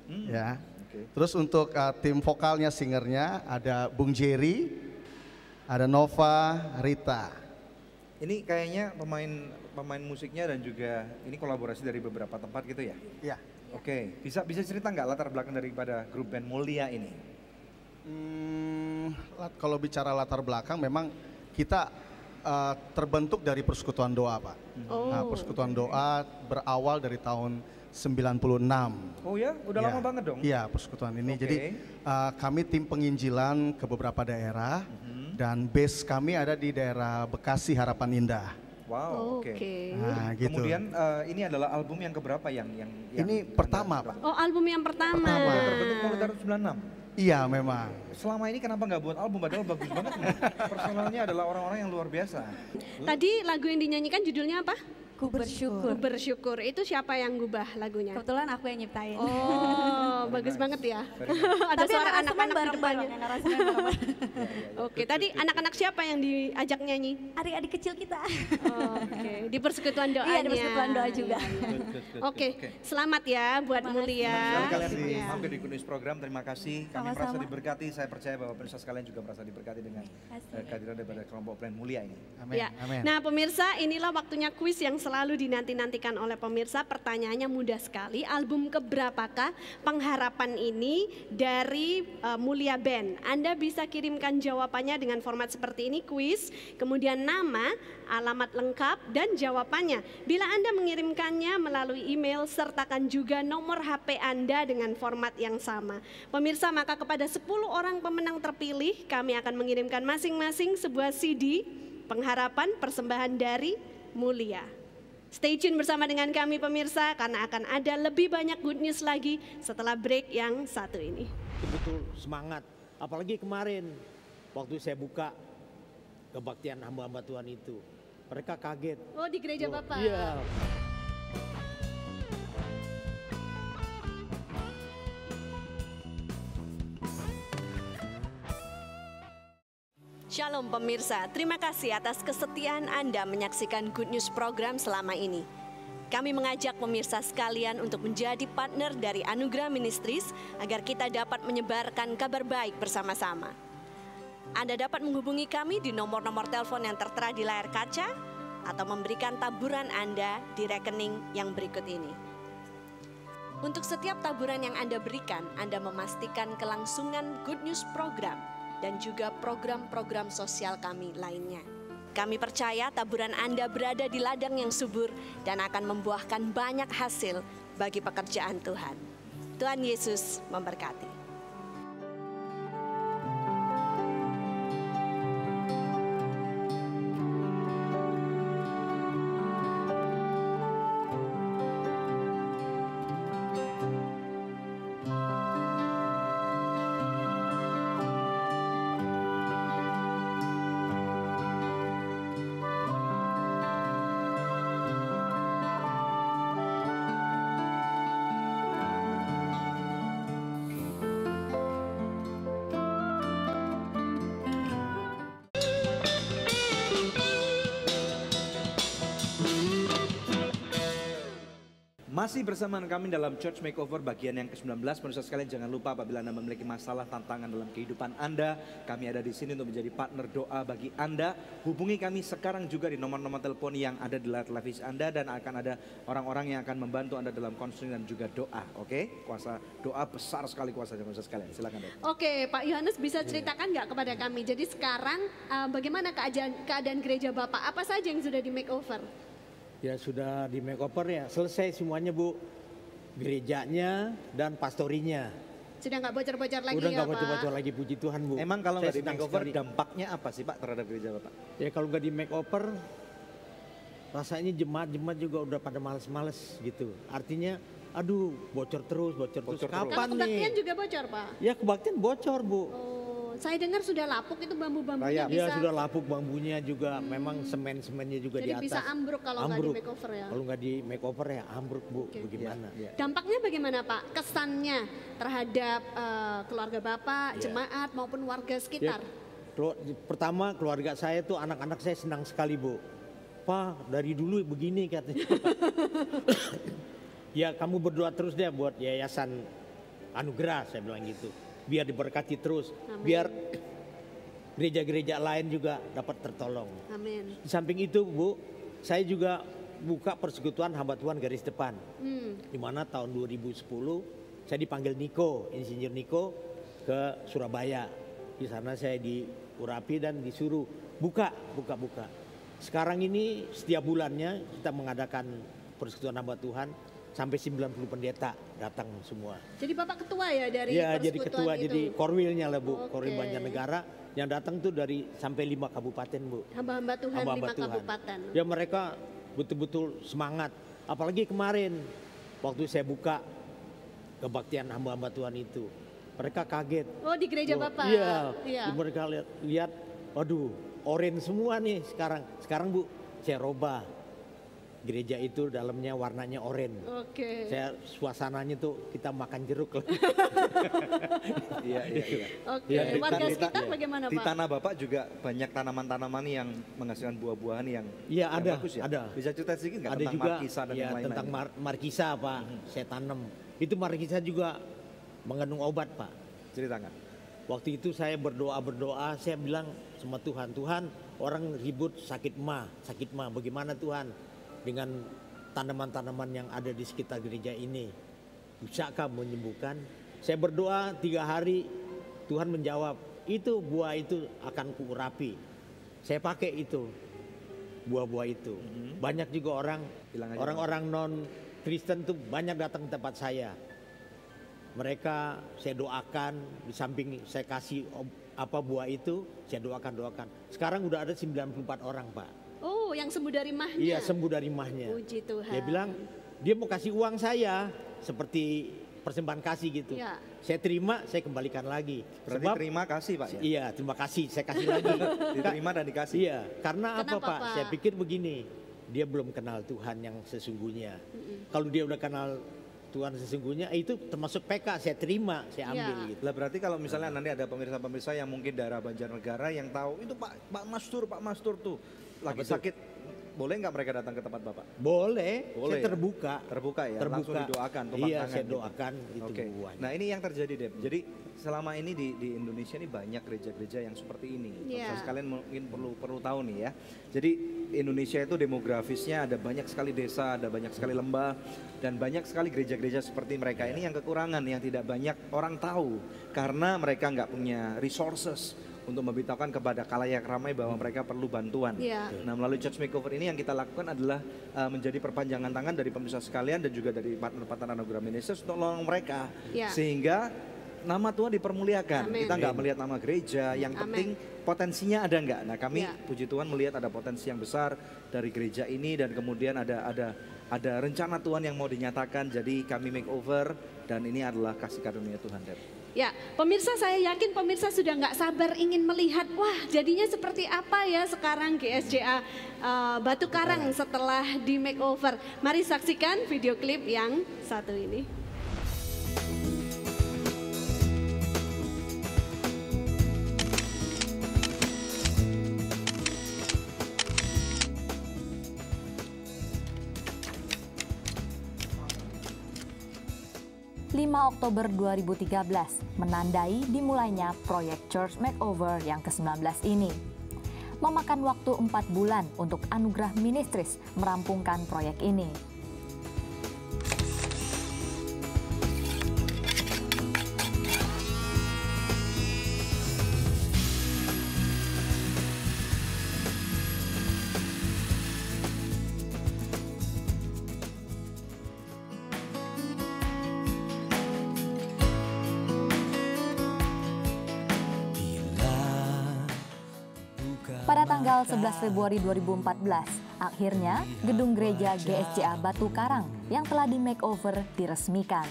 Ya. Terus untuk tim vokalnya, singernya ada Bung Jerry, ada Nova, Rita. Ini kayaknya pemain musiknya dan juga ini kolaborasi dari beberapa tempat gitu ya? Iya. Oke, bisa cerita nggak latar belakang daripada grup band Mulia ini? Kalau bicara latar belakang, memang kita terbentuk dari persekutuan doa, Pak. Nah, persekutuan doa berawal dari tahun 96. Oh ya, udah lama banget dong? Iya, persekutuan ini. Jadi kami tim penginjilan ke beberapa daerah dan base kami ada di daerah Bekasi Harapan Indah. Wow, oke. Nah, gitu. Kemudian ini adalah album yang keberapa yang ini pertama, Pak. Oh, album yang pertama. Terbentuk mulai tahun 96. Iya, memang. Selama ini kenapa nggak buat album? Padahal bagus banget nih. Personalnya adalah orang-orang yang luar biasa. Tadi lagu yang dinyanyikan judulnya apa? Ku bersyukur. Ku bersyukur. Itu siapa yang ngubah lagunya? Kebetulan aku yang nyiptain. Oh, bagus banget ya. Ada Tapi suara yang anak-anak di bareng-bareng, depannya. yang aransemen bareng-bareng. Oke, tadi anak-anak siapa yang diajak nyanyi? Adik-adik kecil kita. Oke, di persekutuan doanya. Iya, di persekutuan doa juga. Oke, selamat ya buat Mulia. Kalian hampir di Good News Program, terima kasih. Kami merasa Sama-sama. diberkati, saya percaya bahwa pemirsa sekalian juga merasa diberkati dengan kehadiran daripada kelompok band Mulia ini. Ya. Nah pemirsa, inilah waktunya kuis yang selalu dinanti-nantikan oleh pemirsa. Pertanyaannya mudah sekali. Album keberapakah Pengharapan ini dari Mulia Band? Anda bisa kirimkan jawabannya dengan format seperti ini, kuis, kemudian nama, alamat lengkap, dan jawabannya. Bila Anda mengirimkannya melalui email, sertakan juga nomor HP Anda dengan format yang sama. Pemirsa, maka kepada 10 orang pemenang terpilih, kami akan mengirimkan masing-masing sebuah CD Pengharapan persembahan dari Mulia. Stay tune bersama dengan kami pemirsa, karena akan ada lebih banyak good news lagi setelah break yang satu ini. Betul semangat, apalagi kemarin waktu saya buka kebaktian hamba-hamba Tuhan itu. Mereka kaget. Oh, di gereja Bapak? Iya. Shalom pemirsa, terima kasih atas kesetiaan Anda menyaksikan Good News program selama ini. Kami mengajak pemirsa sekalian untuk menjadi partner dari Anugerah Ministries agar kita dapat menyebarkan kabar baik bersama-sama. Anda dapat menghubungi kami di nomor-nomor telepon yang tertera di layar kaca atau memberikan taburan Anda di rekening yang berikut ini. Untuk setiap taburan yang Anda berikan, Anda memastikan kelangsungan Good News program dan juga program-program sosial kami lainnya. Kami percaya taburan Anda berada di ladang yang subur dan akan membuahkan banyak hasil bagi pekerjaan Tuhan. Tuhan Yesus memberkati. Masih bersama kami dalam Church Makeover bagian yang ke-19. Pemirsa sekalian, jangan lupa apabila Anda memiliki masalah, tantangan dalam kehidupan Anda, kami ada di sini untuk menjadi partner doa bagi Anda. Hubungi kami sekarang juga di nomor-nomor telepon yang ada di layar televisi Anda, dan akan ada orang-orang yang akan membantu Anda dalam konseling dan juga doa. Oke? Kuasa doa besar sekali kuasanya, pemirsa sekalian. Silakan, Dok. Oke, Pak Yohanes bisa ceritakan nggak kepada kami? Jadi sekarang bagaimana keadaan gereja Bapak? Apa saja yang sudah di makeover? Ya sudah di makeover ya, selesai semuanya Bu. Gerejanya dan pastorinya. Sudah nggak bocor-bocor lagi Udah ya nggak Pak? bocor-bocor lagi, puji Tuhan Bu. Emang kalau Saya nggak di senang makeover sekali. dampaknya apa sih Pak terhadap gereja Bapak? Ya kalau nggak di makeover, rasanya jemaat-jemaat juga udah pada males-males gitu. Artinya, aduh bocor terus. Kapan Kalau nih? kebaktian juga bocor Pak? Ya kebaktian bocor Bu. Saya dengar sudah lapuk itu bambu-bambunya Ya bisa. sudah lapuk bambunya juga, memang semen-semennya juga Jadi di atas. bisa ambruk kalau nggak di makeover ya? Kalau nggak di makeover ya ambruk Bu, bagaimana? Dampaknya bagaimana Pak? Kesannya terhadap keluarga Bapak, jemaat maupun warga sekitar? Pertama keluarga saya tuh, anak-anak saya senang sekali Bu. Pak dari dulu begini katanya. Ya kamu berdoa terus deh buat yayasan Anugerah, saya bilang gitu. Biar diberkati terus, biar gereja-gereja lain juga dapat tertolong. Amin. Di samping itu Bu, saya juga buka persekutuan hamba Tuhan garis depan. Di mana tahun 2010 saya dipanggil Niko, Insinyur Niko ke Surabaya. Di sana saya diurapi dan disuruh buka. Sekarang ini setiap bulannya kita mengadakan persekutuan hamba Tuhan. Sampai 90 pendeta datang semua. Jadi Bapak ketua ya dari ya, persekutuan jadi ketua, itu? jadi korwilnya lah Bu, Korwil Banjarnegara. Yang datang tuh dari sampai 5 kabupaten Bu. Hamba-hamba Tuhan Hamba-hamba 5 Tuhan. kabupaten. Ya mereka betul-betul semangat. Apalagi kemarin waktu saya buka kebaktian hamba-hamba Tuhan itu. Mereka kaget. Oh di gereja Bapak? Iya. Mereka lihat, aduh orange semua nih sekarang. Sekarang Bu, saya robah. Gereja itu dalamnya warnanya oranye. Oke. Saya suasananya tuh kita makan jeruk lah. Iya. Oke. Warga sekitar bagaimana Pak? Di tanah Bapak juga banyak tanaman-tanaman yang menghasilkan buah-buahan yang ada, bagus ya? ada. Bisa cerita sedikit nggak Ada tentang juga, markisa dan yang lain-lain? tentang markisa Pak, saya tanam. Itu markisa juga mengandung obat Pak. Ceritakan. Waktu itu saya berdoa, saya bilang sama Tuhan, orang ribut sakit mah, bagaimana Tuhan? Dengan tanaman-tanaman yang ada di sekitar gereja ini, bisakah menyembuhkan? Saya berdoa 3 hari, Tuhan menjawab, itu buah itu akan kuurapi. Saya pakai itu, buah-buah itu. Banyak juga orang-orang non Kristen tuh banyak datang ke tempat saya. Mereka saya doakan, di samping saya kasih buah itu, saya doakan. Sekarang udah ada 94 orang Pak. Oh, yang sembuh dari mahnya? Iya, sembuh dari mahnya. Puji Tuhan. Dia bilang, dia mau kasih uang saya seperti persembahan kasih gitu. Ya. Saya terima, saya kembalikan lagi. Berarti terima kasih Pak ya? Iya, terima kasih, saya kasih lagi. Diterima dan dikasih? Iya, karena Kenapa, apa Pak? Pak? Saya pikir begini, dia belum kenal Tuhan yang sesungguhnya. Kalau dia udah kenal Tuhan sesungguhnya, itu termasuk PK, saya terima, saya ambil gitu. Lah berarti kalau misalnya nanti ada pemirsa-pemirsa yang mungkin daerah Banjarnegara yang tahu, itu Pak Mastur tuh lagi sakit, boleh nggak mereka datang ke tempat Bapak? Boleh, saya ya? Terbuka ya, langsung didoakan, tumpang iya, tangan saya gitu. doakan itu buahnya. Nah ini yang terjadi Deb, jadi selama ini di Indonesia ini banyak gereja-gereja yang seperti ini. Yeah. Kalian mungkin perlu tahu nih ya. Jadi Indonesia itu demografisnya ada banyak sekali desa, ada banyak sekali lembah, dan banyak sekali gereja-gereja seperti mereka ini yang kekurangan, yang tidak banyak orang tahu karena mereka nggak punya resources untuk memberitahukan kepada khalayak ramai bahwa mereka perlu bantuan. Iya. Nah, melalui church makeover ini yang kita lakukan adalah menjadi perpanjangan tangan dari pemirsa sekalian dan juga dari partner-partner Anugerah Ministries untuk menolong mereka. Iya. Sehingga nama Tuhan dipermuliakan. Amin. Kita nggak melihat nama gereja, yang Amin. penting potensinya ada nggak. Nah, kami Ya. puji Tuhan melihat ada potensi yang besar dari gereja ini dan kemudian ada rencana Tuhan yang mau dinyatakan. Jadi kami makeover dan ini adalah kasih karunia Tuhan, Deb. Ya, pemirsa, saya yakin pemirsa sudah nggak sabar ingin melihat, wah jadinya seperti apa ya sekarang GSJA Batu Karang setelah di makeover. Mari saksikan video klip yang satu ini. 5 Oktober 2013 menandai dimulainya proyek Church Makeover yang ke-19 ini. Memakan waktu 4 bulan untuk Anugerah Ministries merampungkan proyek ini. Pada tanggal 11 Februari 2014, akhirnya gedung gereja GSJA Batu Karang yang telah di makeover diresmikan.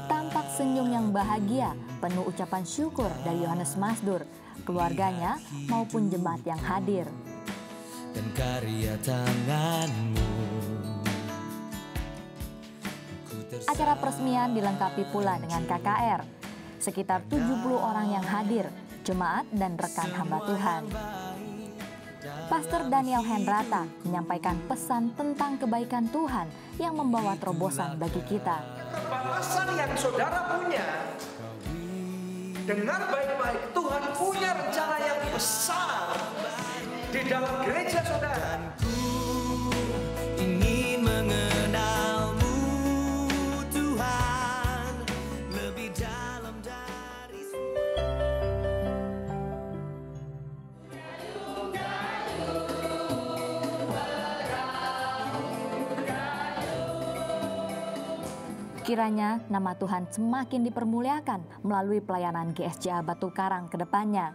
Tampak senyum yang bahagia, penuh ucapan syukur dari Yohanes Masdur, keluarganya maupun jemaat yang hadir. Dan karya tanganmu. Acara peresmian dilengkapi pula dengan KKR. Sekitar 70 orang yang hadir, jemaat dan rekan hamba Tuhan. Pastor Daniel Hendrata menyampaikan pesan tentang kebaikan Tuhan yang membawa terobosan bagi kita. Kebahasan yang saudara punya, dengar baik-baik, Tuhan punya rencana yang besar di dalam gereja saudara. Ingin mengenalmu Tuhan lebih dalam dari Kiranya nama Tuhan semakin dipermuliakan melalui pelayanan GSJA Batu Karang ke depannya.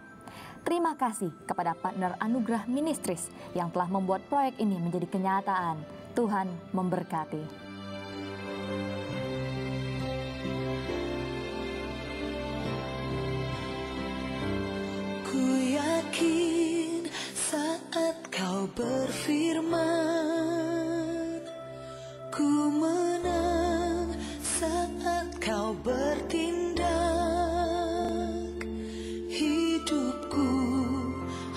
Terima kasih kepada partner Anugerah Ministries yang telah membuat proyek ini menjadi kenyataan. Tuhan memberkati. Ku yakin saat kau berfirman, ku menang saat kau bertindak. Hidupku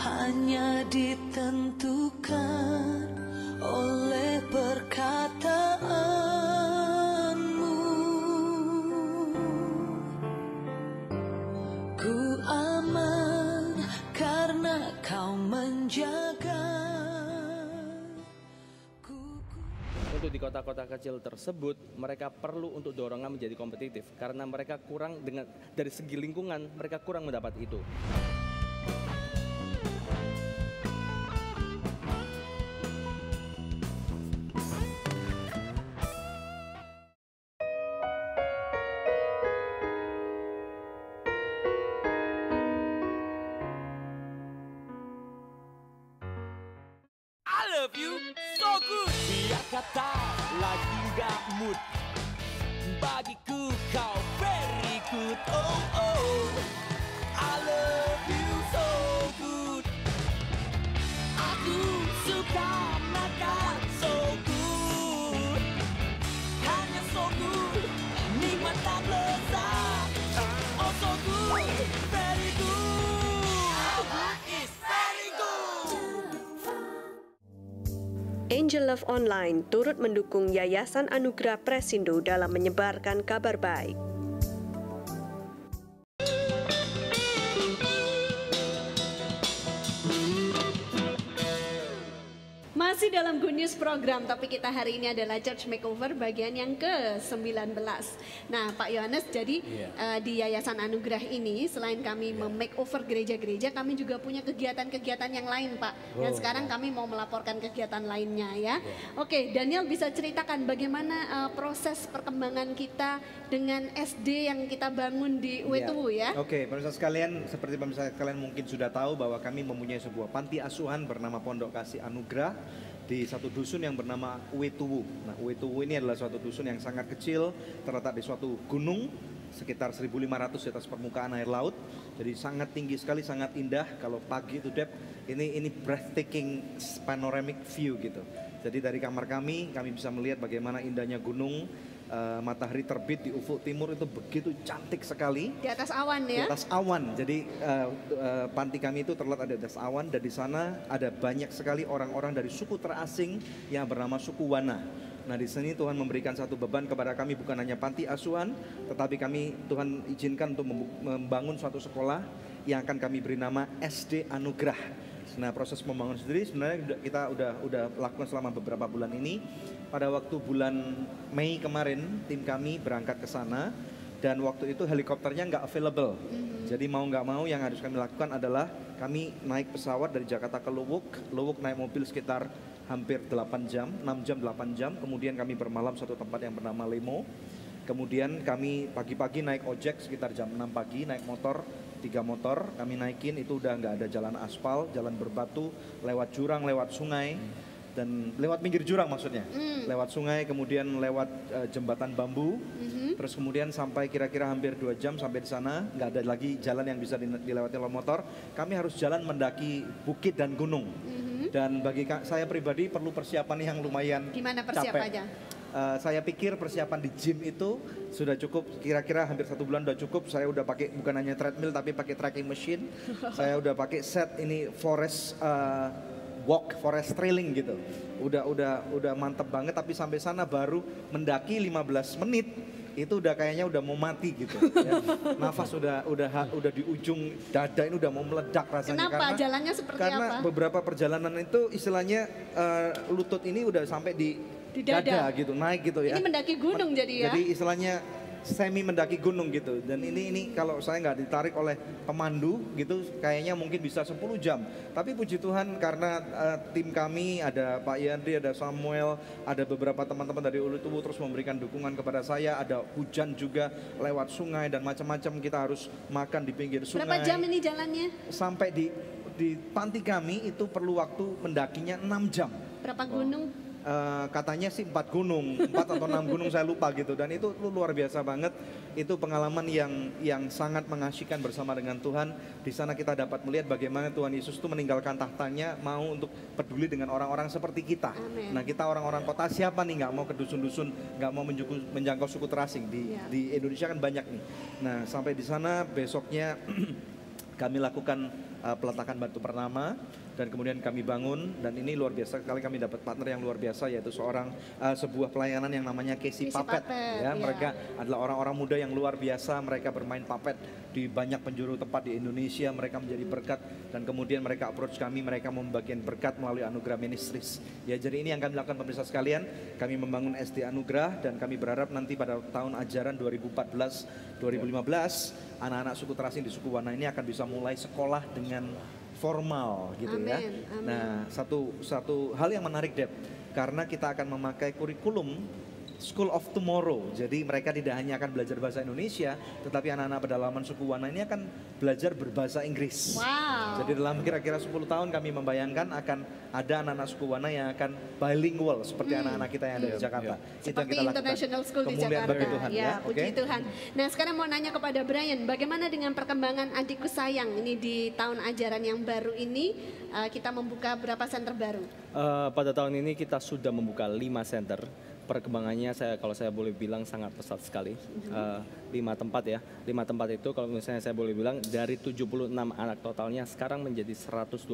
hanya ditentukan oleh perkataanmu. Ku aman karena kau menjaga. Untuk di kota-kota kecil tersebut, mereka perlu untuk dorongan menjadi kompetitif karena mereka kurang dari segi lingkungan, mereka kurang mendapat itu. I love you so good. Biar kata lagi gak mood, bagiku kau very good. Oh oh, I love you so good. Aku suka makan so good, hanya so good, nikmat dan lezat. Oh so good, very good. How good is very good. Angel Love Online turut mendukung Yayasan Anugerah Presindo dalam menyebarkan kabar baik. Masih dalam Good News Program. Topik kita hari ini adalah Church Makeover bagian yang ke-19. Nah, Pak Yohanes, jadi di Yayasan Anugerah ini selain kami memakeover gereja-gereja, kami juga punya kegiatan-kegiatan yang lain, Pak. Dan sekarang kami mau melaporkan kegiatan lainnya ya. Oke, Daniel bisa ceritakan bagaimana proses perkembangan kita dengan SD yang kita bangun di Wetuwu ya? Oke, pemirsa sekalian, seperti pemirsa sekalian mungkin sudah tahu bahwa kami mempunyai sebuah panti asuhan bernama Pondok Kasih Anugerah di satu dusun yang bernama Wetuwu. Nah, Wetuwu ini adalah suatu dusun yang sangat kecil, terletak di suatu gunung sekitar 1.500 di atas permukaan air laut. Jadi sangat tinggi sekali, sangat indah. Kalau pagi itu Dep, ini breathtaking panoramic view gitu. Jadi dari kamar kami bisa melihat bagaimana indahnya gunung. Matahari terbit di ufuk timur itu begitu cantik sekali. Di atas awan ya? Di atas awan. Jadi panti kami itu terletak di atas awan dan di sana ada banyak sekali orang-orang dari suku terasing yang bernama suku Wana. Nah, di sini Tuhan memberikan satu beban kepada kami, bukan hanya panti asuhan, tetapi Tuhan izinkan untuk membangun suatu sekolah yang akan kami beri nama SD Anugerah. Nah, proses membangun sendiri sebenarnya kita udah lakukan selama beberapa bulan ini. Pada waktu bulan Mei kemarin tim kami berangkat ke sana dan waktu itu helikopternya nggak available. Jadi mau nggak mau yang harus kami lakukan adalah kami naik pesawat dari Jakarta ke Luwuk naik mobil sekitar hampir 8 jam, 6 jam 8 jam. Kemudian kami bermalam suatu tempat yang bernama Lemo. Kemudian kami pagi-pagi naik ojek sekitar jam 6 pagi, naik motor 3 motor kami naikin, itu udah nggak ada jalan aspal, jalan berbatu, lewat jurang, lewat sungai dan lewat pinggir jurang maksudnya, lewat sungai, kemudian lewat jembatan bambu, terus kemudian sampai kira-kira hampir 2 jam sampai di sana, nggak ada lagi jalan yang bisa dilewati oleh motor, kami harus jalan mendaki bukit dan gunung. Dan bagi saya pribadi perlu persiapan yang lumayan Gimana capek. persiapannya? Saya pikir persiapan di gym itu sudah cukup, kira-kira hampir 1 bulan udah cukup. Saya udah pakai bukan hanya treadmill tapi pakai tracking machine. Saya udah pakai set ini forest forest trailing gitu. Udah mantep banget, tapi sampai sana baru mendaki 15 menit itu udah kayaknya udah mau mati gitu ya. Nafas udah di ujung dada ini udah mau meledak rasanya. Kenapa? Jalannya seperti karena apa? Beberapa perjalanan itu istilahnya lutut ini udah sampai di dada gitu, naik gitu ya. Ini mendaki gunung jadi ya? Jadi istilahnya semi mendaki gunung gitu. Dan ini kalau saya nggak ditarik oleh pemandu gitu, kayaknya mungkin bisa 10 jam. Tapi puji Tuhan karena tim kami ada Pak Yandri, ada Samuel, ada beberapa teman-teman dari Ulutubu terus memberikan dukungan kepada saya. Ada hujan juga lewat sungai dan macam-macam, kita harus makan di pinggir sungai. Berapa jam ini jalannya? Sampai di panti kami itu perlu waktu mendakinya 6 jam. Berapa gunung? Katanya sih 4 gunung, 4 atau 6 gunung saya lupa gitu. Dan itu luar biasa banget. Itu pengalaman yang sangat mengasyikkan bersama dengan Tuhan. Di sana kita dapat melihat bagaimana Tuhan Yesus itu meninggalkan tahtanya mau untuk peduli dengan orang-orang seperti kita. Amen. Nah, kita orang-orang kota siapa nih nggak mau ke dusun-dusun, nggak mau menjangkau suku terasing di Indonesia kan banyak nih. Nah, sampai di sana besoknya kami lakukan peletakan batu pertama dan kemudian kami bangun, dan ini luar biasa sekali, kami dapat partner yang luar biasa yaitu sebuah pelayanan yang namanya Casey Puppet ya. Mereka adalah orang-orang muda yang luar biasa, mereka bermain puppet di banyak penjuru tempat di Indonesia, mereka menjadi berkat dan kemudian mereka approach kami, mereka membagikan berkat melalui Anugerah Ministries. Ya, jadi ini yang kami lakukan pemirsa sekalian, kami membangun SD Anugerah dan kami berharap nanti pada tahun ajaran 2014-2015 anak-anak suku terasing di suku Wana ini akan bisa mulai sekolah dengan formal gitu. Amen, ya. Amen. Nah, satu hal yang menarik Dep, karena kita akan memakai kurikulum School of Tomorrow. Jadi mereka tidak hanya akan belajar bahasa Indonesia, tetapi anak-anak pedalaman suku Wana ini akan belajar berbahasa Inggris. Wow. Jadi dalam kira-kira 10 tahun kami membayangkan akan ada anak-anak suku Wana yang akan bilingual seperti anak-anak kita yang ada di Jakarta. Seperti itu yang kita International lakukan. School di Jakarta. Bagi Tuhan, ya, puji Tuhan. Nah, sekarang mau nanya kepada Brian, bagaimana dengan perkembangan adikku sayang ini di tahun ajaran yang baru ini? Kita membuka berapa center baru? Pada tahun ini kita sudah membuka 5 center. Perkembangannya kalau saya boleh bilang sangat pesat sekali. 5 tempat ya. 5 tempat itu kalau misalnya saya boleh bilang dari 76 anak totalnya sekarang menjadi 122.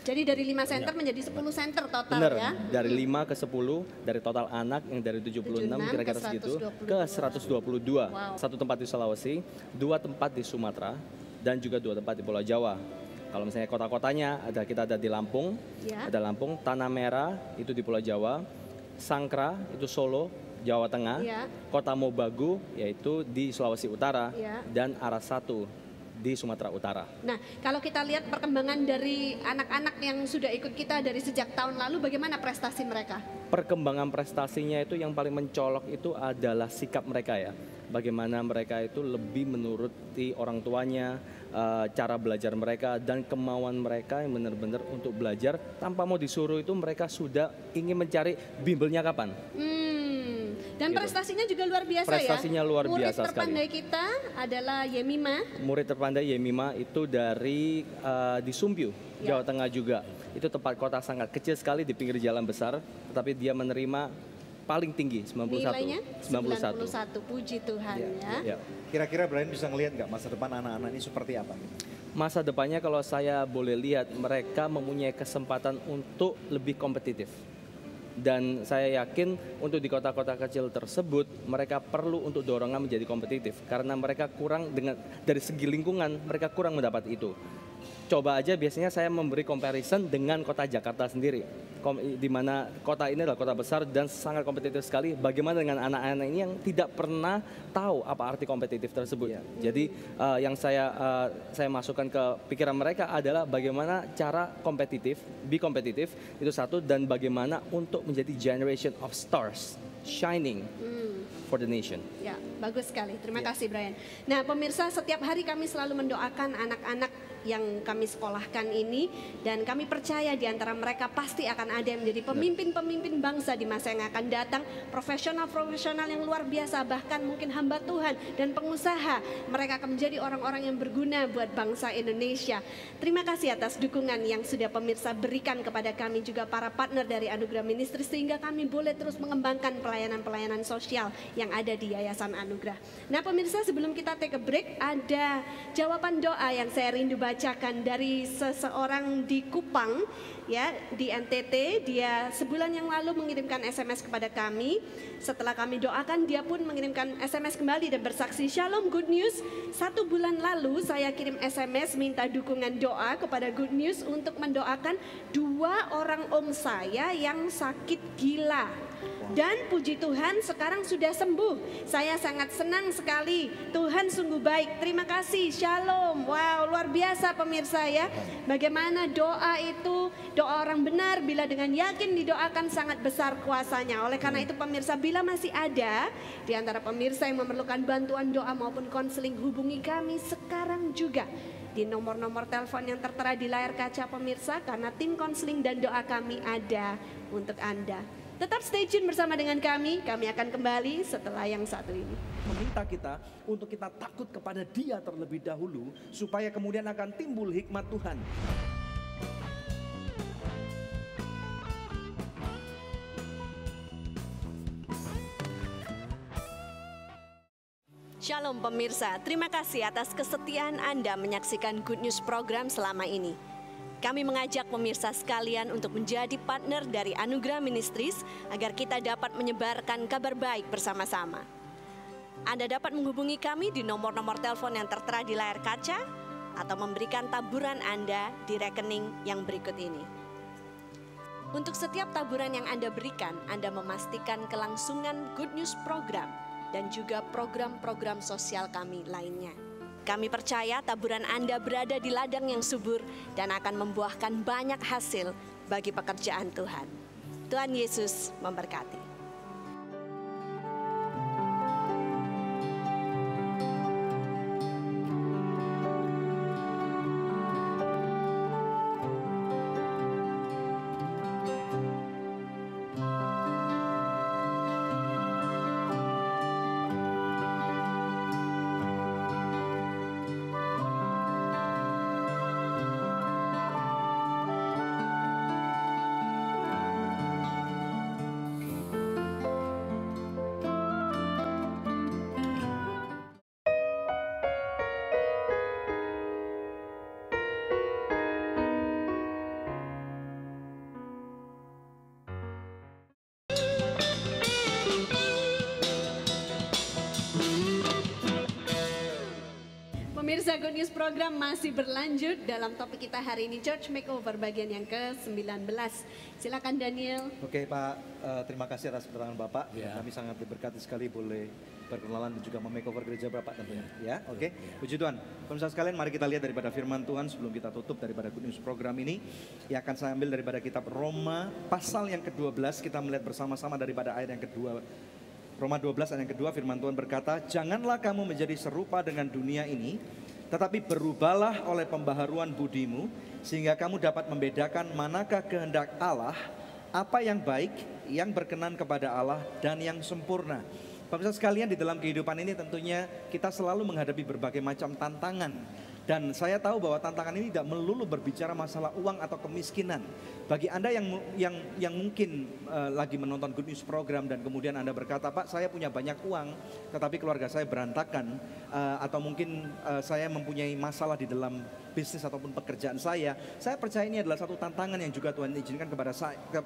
Jadi dari 5 center menjadi 10 center total. Bener, ya. Dari 5 ke 10 dari total anak yang dari 76 kira-kira segitu ke 122. Wow. 1 tempat di Sulawesi, 2 tempat di Sumatera dan juga 2 tempat di Pulau Jawa. Kalau misalnya kota-kotanya kita ada di Lampung, Ya. ada Lampung, Tanah Merah itu di Pulau Jawa, Sangkra itu Solo, Jawa Tengah, Ya. Kota Mobagu yaitu di Sulawesi Utara, Ya. dan Arasatu di Sumatera Utara. Nah, kalau kita lihat perkembangan dari anak-anak yang sudah ikut kita dari sejak tahun lalu, bagaimana prestasi mereka? Perkembangan prestasinya itu yang paling mencolok itu adalah sikap mereka ya. Bagaimana mereka itu lebih menuruti orang tuanya, cara belajar mereka dan kemauan mereka yang benar-benar untuk belajar tanpa mau disuruh itu mereka sudah ingin mencari bimbelnya kapan. Dan Gitu. prestasinya juga luar biasa Prestasinya ya. luar Murid biasa sekali. terpandai kita adalah Yemima. Murid terpandai Yemima itu dari di Sumpiu, Ya. Jawa Tengah juga. Itu tempat kota sangat kecil sekali di pinggir jalan besar, tetapi dia menerima paling tinggi 91. Nilainya 91. Puji Tuhan ya. Kira-kira Brian bisa ngelihat nggak masa depan anak-anak ini seperti apa? Masa depannya kalau saya boleh lihat mereka mempunyai kesempatan untuk lebih kompetitif. Dan saya yakin untuk di kota-kota kecil tersebut mereka perlu untuk dorongan menjadi kompetitif karena mereka kurang dari segi lingkungan mereka kurang mendapat itu. Coba aja biasanya saya memberi comparison dengan kota Jakarta sendiri, di mana kota ini adalah kota besar dan sangat kompetitif sekali. Bagaimana dengan anak-anak ini yang tidak pernah tahu apa arti kompetitif tersebut? Jadi yang saya masukkan ke pikiran mereka adalah bagaimana cara be kompetitif itu satu, dan bagaimana untuk menjadi generation of stars shining for the nation. Ya, bagus sekali. Terima kasih Brian. Nah, pemirsa, setiap hari kami selalu mendoakan anak-anak yang kami sekolahkan ini, dan kami percaya di antara mereka pasti akan ada yang menjadi pemimpin-pemimpin bangsa di masa yang akan datang, profesional-profesional yang luar biasa, bahkan mungkin hamba Tuhan dan pengusaha. Mereka akan menjadi orang-orang yang berguna buat bangsa Indonesia. Terima kasih atas dukungan yang sudah pemirsa berikan kepada kami, juga para partner dari Anugerah Ministry, sehingga kami boleh terus mengembangkan pelayanan-pelayanan sosial yang ada di Yayasan Anugerah. Nah pemirsa, sebelum kita take a break, ada jawaban doa yang saya rindu bacakan dari seseorang di Kupang, ya, di NTT. Dia sebulan yang lalu mengirimkan SMS kepada kami. Setelah kami doakan, dia pun mengirimkan SMS kembali dan bersaksi, Shalom Good News. 1 bulan lalu saya kirim SMS minta dukungan doa kepada Good News untuk mendoakan 2 orang om saya yang sakit gila. Dan puji Tuhan sekarang sudah sembuh. Saya sangat senang sekali. Tuhan sungguh baik. Terima kasih. Shalom. Wow, luar biasa pemirsa ya. Bagaimana doa itu, doa orang benar bila dengan yakin didoakan sangat besar kuasanya. Oleh karena itu pemirsa, bila masih ada di antara pemirsa yang memerlukan bantuan doa maupun konseling, hubungi kami sekarang juga di nomor-nomor telepon yang tertera di layar kaca pemirsa, karena tim konseling dan doa kami ada untuk Anda. Tetap stay tune bersama dengan kami akan kembali setelah yang satu ini. Meminta kita untuk kita takut kepada Dia terlebih dahulu, supaya kemudian akan timbul hikmat Tuhan. Shalom pemirsa, terima kasih atas kesetiaan Anda menyaksikan Good News program selama ini. Kami mengajak pemirsa sekalian untuk menjadi partner dari Anugerah Ministries agar kita dapat menyebarkan kabar baik bersama-sama. Anda dapat menghubungi kami di nomor-nomor telepon yang tertera di layar kaca atau memberikan taburan Anda di rekening yang berikut ini. Untuk setiap taburan yang Anda berikan, Anda memastikan kelangsungan Good News program dan juga program-program sosial kami lainnya. Kami percaya taburan Anda berada di ladang yang subur dan akan membuahkan banyak hasil bagi pekerjaan Tuhan. Tuhan Yesus memberkati. Pemirsa Good News program masih berlanjut dalam topik kita hari ini, Church Makeover bagian yang ke-19. Silakan Daniel. Oke Pak, terima kasih atas keterangan Bapak. Ya. Kami sangat diberkati sekali boleh berkenalan dan juga memakeover gereja Bapak tentunya. Ya, oke. Puji Tuhan. Pemirsa sekalian, mari kita lihat daripada firman Tuhan sebelum kita tutup daripada Good News program ini. Yang akan saya ambil daripada kitab Roma pasal yang ke-12. Kita melihat bersama-sama daripada ayat yang kedua. Roma 12 ayat yang kedua, firman Tuhan berkata, "Janganlah kamu menjadi serupa dengan dunia ini, tetapi berubahlah oleh pembaharuan budimu, sehingga kamu dapat membedakan manakah kehendak Allah, apa yang baik, yang berkenan kepada Allah, dan yang sempurna." Pemirsa sekalian, di dalam kehidupan ini tentunya kita selalu menghadapi berbagai macam tantangan. Dan saya tahu bahwa tantangan ini tidak melulu berbicara masalah uang atau kemiskinan. Bagi Anda yang mungkin lagi menonton Good News program dan kemudian Anda berkata, "Pak, saya punya banyak uang, tetapi keluarga saya berantakan." Atau mungkin saya mempunyai masalah di dalam bisnis ataupun pekerjaan saya. Saya percaya ini adalah satu tantangan yang juga Tuhan izinkan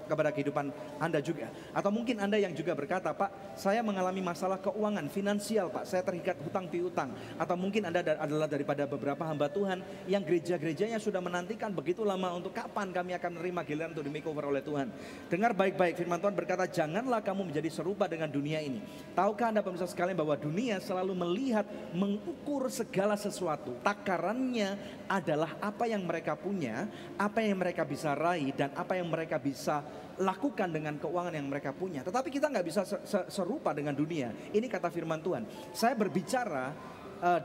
kepada kehidupan Anda juga. Atau mungkin Anda yang juga berkata, "Pak, saya mengalami masalah keuangan, finansial Pak, saya terikat hutang piutang." Atau mungkin Anda adalah daripada beberapa hamba Tuhan yang gereja-gerejanya sudah menantikan begitu lama untuk kapan kami akan menerima giliran untuk di makeover oleh Tuhan. Dengar baik-baik, firman Tuhan berkata, "Janganlah kamu menjadi serupa dengan dunia ini." Tahukah Anda pemirsa sekalian bahwa dunia selalu melihat, mengukur segala sesuatu. Takarannya adalah apa yang mereka punya, apa yang mereka bisa raih, dan apa yang mereka bisa lakukan dengan keuangan yang mereka punya. Tetapi kita nggak bisa serupa dengan dunia. Ini kata firman Tuhan. Saya berbicara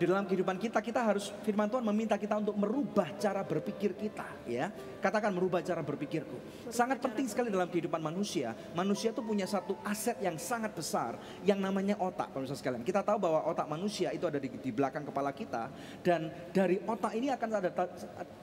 di dalam kehidupan kita harus, firman Tuhan meminta kita untuk merubah cara berpikir kita, ya. Katakan merubah cara berpikirku. Sangat penting sekali dalam kehidupan manusia. Manusia itu punya satu aset yang sangat besar yang namanya otak, pemirsa sekalian. Kita tahu bahwa otak manusia itu ada di belakang kepala kita, dan dari otak ini akan ada,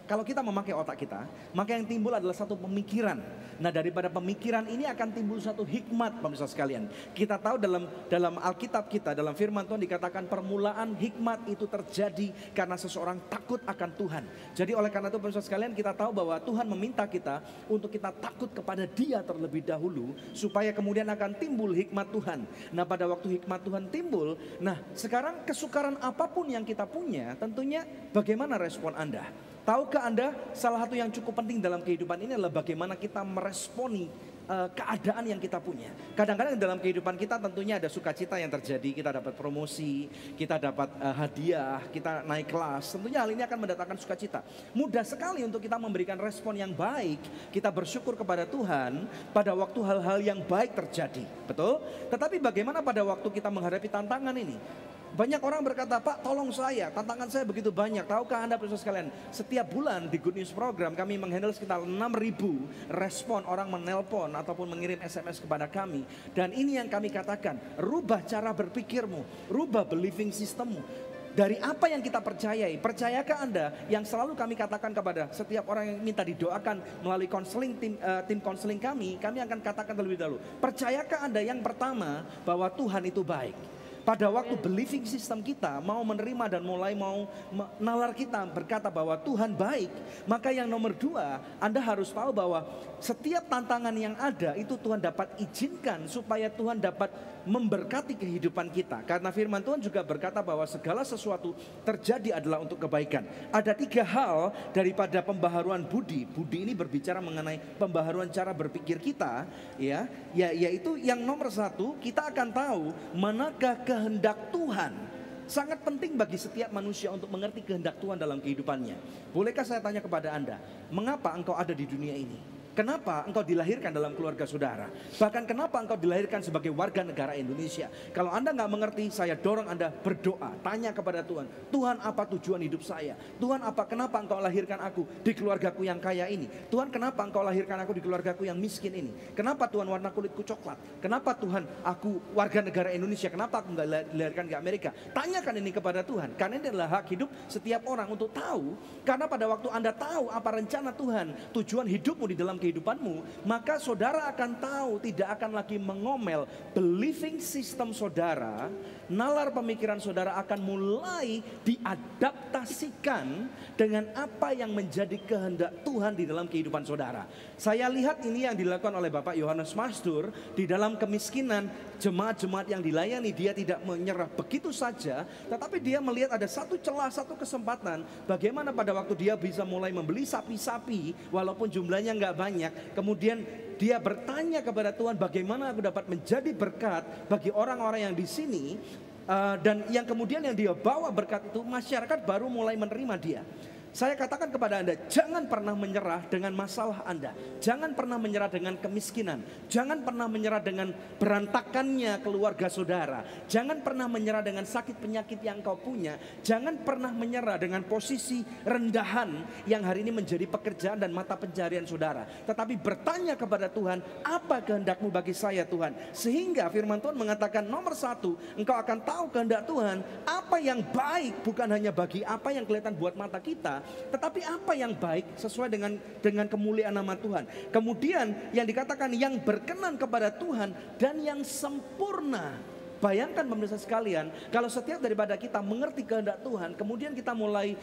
kalau kita memakai otak kita, maka yang timbul adalah satu pemikiran. Nah, daripada pemikiran ini akan timbul satu hikmat, pemirsa sekalian. Kita tahu dalam Alkitab kita, dalam firman Tuhan dikatakan permulaan hikmat itu terjadi karena seseorang takut akan Tuhan. Jadi oleh karena itu pemirsa sekalian, kita tahu bahwa Tuhan meminta kita untuk kita takut kepada Dia terlebih dahulu, supaya kemudian akan timbul hikmat Tuhan. Nah, pada waktu hikmat Tuhan timbul, nah sekarang kesukaran apapun yang kita punya, tentunya bagaimana respon Anda? Tahukah Anda, salah satu yang cukup penting dalam kehidupan ini adalah bagaimana kita meresponi keadaan yang kita punya. Kadang-kadang dalam kehidupan kita tentunya ada sukacita yang terjadi, kita dapat promosi, kita dapat hadiah, kita naik kelas. Tentunya hal ini akan mendatangkan sukacita. Mudah sekali untuk kita memberikan respon yang baik, kita bersyukur kepada Tuhan pada waktu hal-hal yang baik terjadi. Betul? Tetapi bagaimana pada waktu kita menghadapi tantangan ini? Banyak orang berkata, "Pak, tolong saya, tantangan saya begitu banyak." Tahukah Anda pemirsa sekalian, setiap bulan di Good News program kami menghandle sekitar 6.000 respon orang menelpon ataupun mengirim SMS kepada kami. Dan ini yang kami katakan, rubah cara berpikirmu, rubah believing systemmu. Dari apa yang kita percayai, percayakah Anda yang selalu kami katakan kepada setiap orang yang minta didoakan melalui konseling, tim konseling kami akan katakan terlebih dahulu, percayakah Anda yang pertama bahwa Tuhan itu baik? Pada waktu believing system kita mau menerima dan mulai mau nalar kita berkata bahwa Tuhan baik, maka yang nomor 2, Anda harus tahu bahwa setiap tantangan yang ada itu Tuhan dapat izinkan supaya Tuhan dapat memberkati kehidupan kita. Karena firman Tuhan juga berkata bahwa segala sesuatu terjadi adalah untuk kebaikan. Ada 3 hal daripada pembaharuan budi. Budi ini berbicara mengenai pembaharuan cara berpikir kita, ya, yaitu yang nomor 1, kita akan tahu manakah kehendak Tuhan. Sangat penting bagi setiap manusia untuk mengerti kehendak Tuhan dalam kehidupannya. Bolehkah saya tanya kepada Anda, mengapa engkau ada di dunia ini? Kenapa engkau dilahirkan dalam keluarga saudara? Bahkan kenapa engkau dilahirkan sebagai warga negara Indonesia? Kalau Anda nggak mengerti, saya dorong Anda berdoa. Tanya kepada Tuhan. Tuhan, apa tujuan hidup saya? Tuhan, kenapa engkau lahirkan aku di keluargaku yang kaya ini? Tuhan, kenapa engkau lahirkan aku di keluargaku yang miskin ini? Kenapa Tuhan warna kulitku coklat? Kenapa Tuhan aku warga negara Indonesia? Kenapa aku nggak dilahirkan di Amerika? Tanyakan ini kepada Tuhan. Karena ini adalah hak hidup setiap orang untuk tahu. Karena pada waktu Anda tahu apa rencana Tuhan, tujuan hidupmu di dalam kehidupanmu, maka saudara akan tahu, tidak akan lagi mengomel. Believing system saudara, nalar pemikiran saudara akan mulai diadaptasikan dengan apa yang menjadi kehendak Tuhan di dalam kehidupan saudara. Saya lihat ini yang dilakukan oleh Bapak Yohanes Mazdur di dalam kemiskinan. Jemaat-jemaat yang dilayani, dia tidak menyerah begitu saja, tetapi dia melihat ada satu celah, satu kesempatan bagaimana pada waktu dia bisa mulai membeli sapi-sapi walaupun jumlahnya nggak banyak. Kemudian dia bertanya kepada Tuhan, bagaimana aku dapat menjadi berkat bagi orang-orang yang di sini. Dan yang kemudian yang dia bawa berkat itu, masyarakat baru mulai menerima dia. Saya katakan kepada Anda, jangan pernah menyerah dengan masalah Anda. Jangan pernah menyerah dengan kemiskinan. Jangan pernah menyerah dengan berantakannya keluarga saudara. Jangan pernah menyerah dengan sakit penyakit yang kau punya. Jangan pernah menyerah dengan posisi rendahan yang hari ini menjadi pekerjaan dan mata pencarian saudara. Tetapi bertanya kepada Tuhan, apa kehendak-Mu bagi saya Tuhan? Sehingga firman Tuhan mengatakan nomor satu, engkau akan tahu kehendak Tuhan. Apa yang baik bukan hanya bagi apa yang kelihatan buat mata kita, tetapi apa yang baik sesuai dengan kemuliaan nama Tuhan. Kemudian yang dikatakan yang berkenan kepada Tuhan dan yang sempurna. Bayangkan pemirsa sekalian, kalau setiap daripada kita mengerti kehendak Tuhan, kemudian kita mulai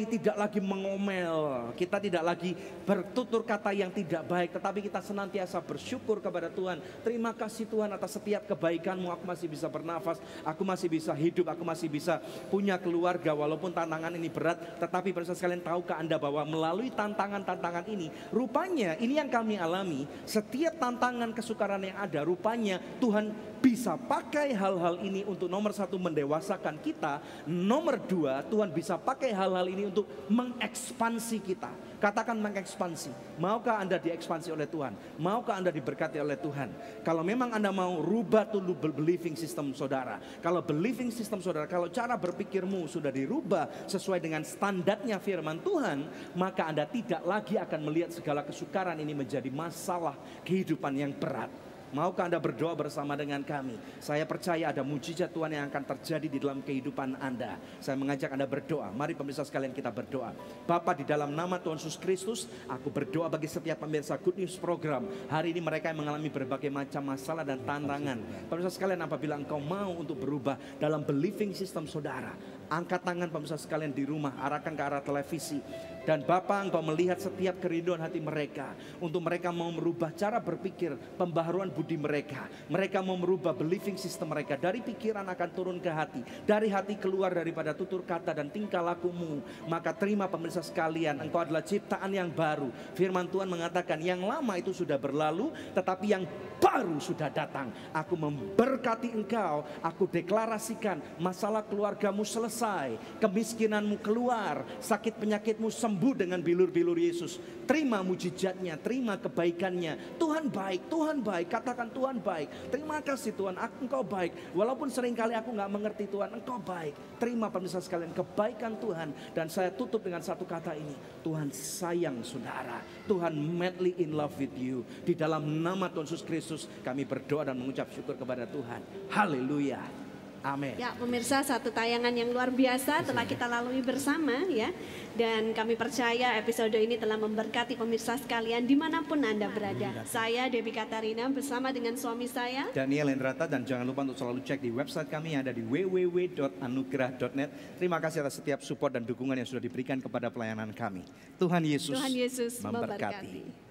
tidak lagi mengomel, kita tidak lagi bertutur kata yang tidak baik, tetapi kita senantiasa bersyukur kepada Tuhan. Terima kasih Tuhan atas setiap kebaikan-Mu, aku masih bisa bernafas, aku masih bisa hidup, aku masih bisa punya keluarga walaupun tantangan ini berat. Tetapi pemirsa sekalian, tahukah Anda bahwa melalui tantangan-tantangan ini, rupanya ini yang kami alami, setiap tantangan kesukaran yang ada, rupanya Tuhan bisa pakai hal-hal ini untuk nomor satu mendewasakan kita. Nomor dua, Tuhan bisa pakai hal-hal ini untuk mengekspansi kita. Katakan mengekspansi. Maukah Anda diekspansi oleh Tuhan? Maukah Anda diberkati oleh Tuhan? Kalau memang Anda mau rubah dulu believing system saudara. Kalau believing system saudara, kalau cara berpikirmu sudah dirubah sesuai dengan standarnya firman Tuhan, maka Anda tidak lagi akan melihat segala kesukaran ini menjadi masalah kehidupan yang berat. Maukah Anda berdoa bersama dengan kami? Saya percaya ada mujizat Tuhan yang akan terjadi di dalam kehidupan Anda. Saya mengajak Anda berdoa. Mari pemirsa sekalian kita berdoa. Bapa, di dalam nama Tuhan Yesus Kristus, aku berdoa bagi setiap pemirsa Good News Program. Hari ini mereka yang mengalami berbagai macam masalah dan tantangan. Pemirsa sekalian, apabila engkau mau untuk berubah dalam believing system saudara, angkat tangan pemirsa sekalian di rumah, arahkan ke arah televisi. Dan Bapa, engkau melihat setiap kerinduan hati mereka. Untuk mereka mau merubah cara berpikir, pembaharuan budi mereka. Mereka mau merubah believing system mereka. Dari pikiran akan turun ke hati. Dari hati keluar daripada tutur kata dan tingkah lakumu. Maka terima pemirsa sekalian, engkau adalah ciptaan yang baru. Firman Tuhan mengatakan yang lama itu sudah berlalu, tetapi yang baru sudah datang. Aku memberkati engkau. Aku deklarasikan masalah keluargamu selesai. Kemiskinanmu keluar. Sakit penyakitmu sembuh dengan bilur-bilur Yesus. Terima mujizatnya, terima kebaikannya. Tuhan baik, Tuhan baik. Katakan Tuhan baik. Terima kasih Tuhan, engkau baik. Walaupun seringkali aku gak mengerti Tuhan, engkau baik. Terima pemirsa sekalian kebaikan Tuhan. Dan saya tutup dengan satu kata ini. Tuhan sayang saudara. Tuhan madly in love with you. Di dalam nama Tuhan Yesus Kristus kami berdoa dan mengucap syukur kepada Tuhan. Haleluya. Amin. Ya pemirsa, satu tayangan yang luar biasa telah kita lalui bersama ya. Dan kami percaya episode ini telah memberkati pemirsa sekalian dimanapun Anda berada. Saya Debbie Katarina bersama dengan suami saya Daniel Hendrata, dan jangan lupa untuk selalu cek di website kami yang ada di www.anugerah.net. Terima kasih atas setiap support dan dukungan yang sudah diberikan kepada pelayanan kami. Tuhan Yesus memberkati.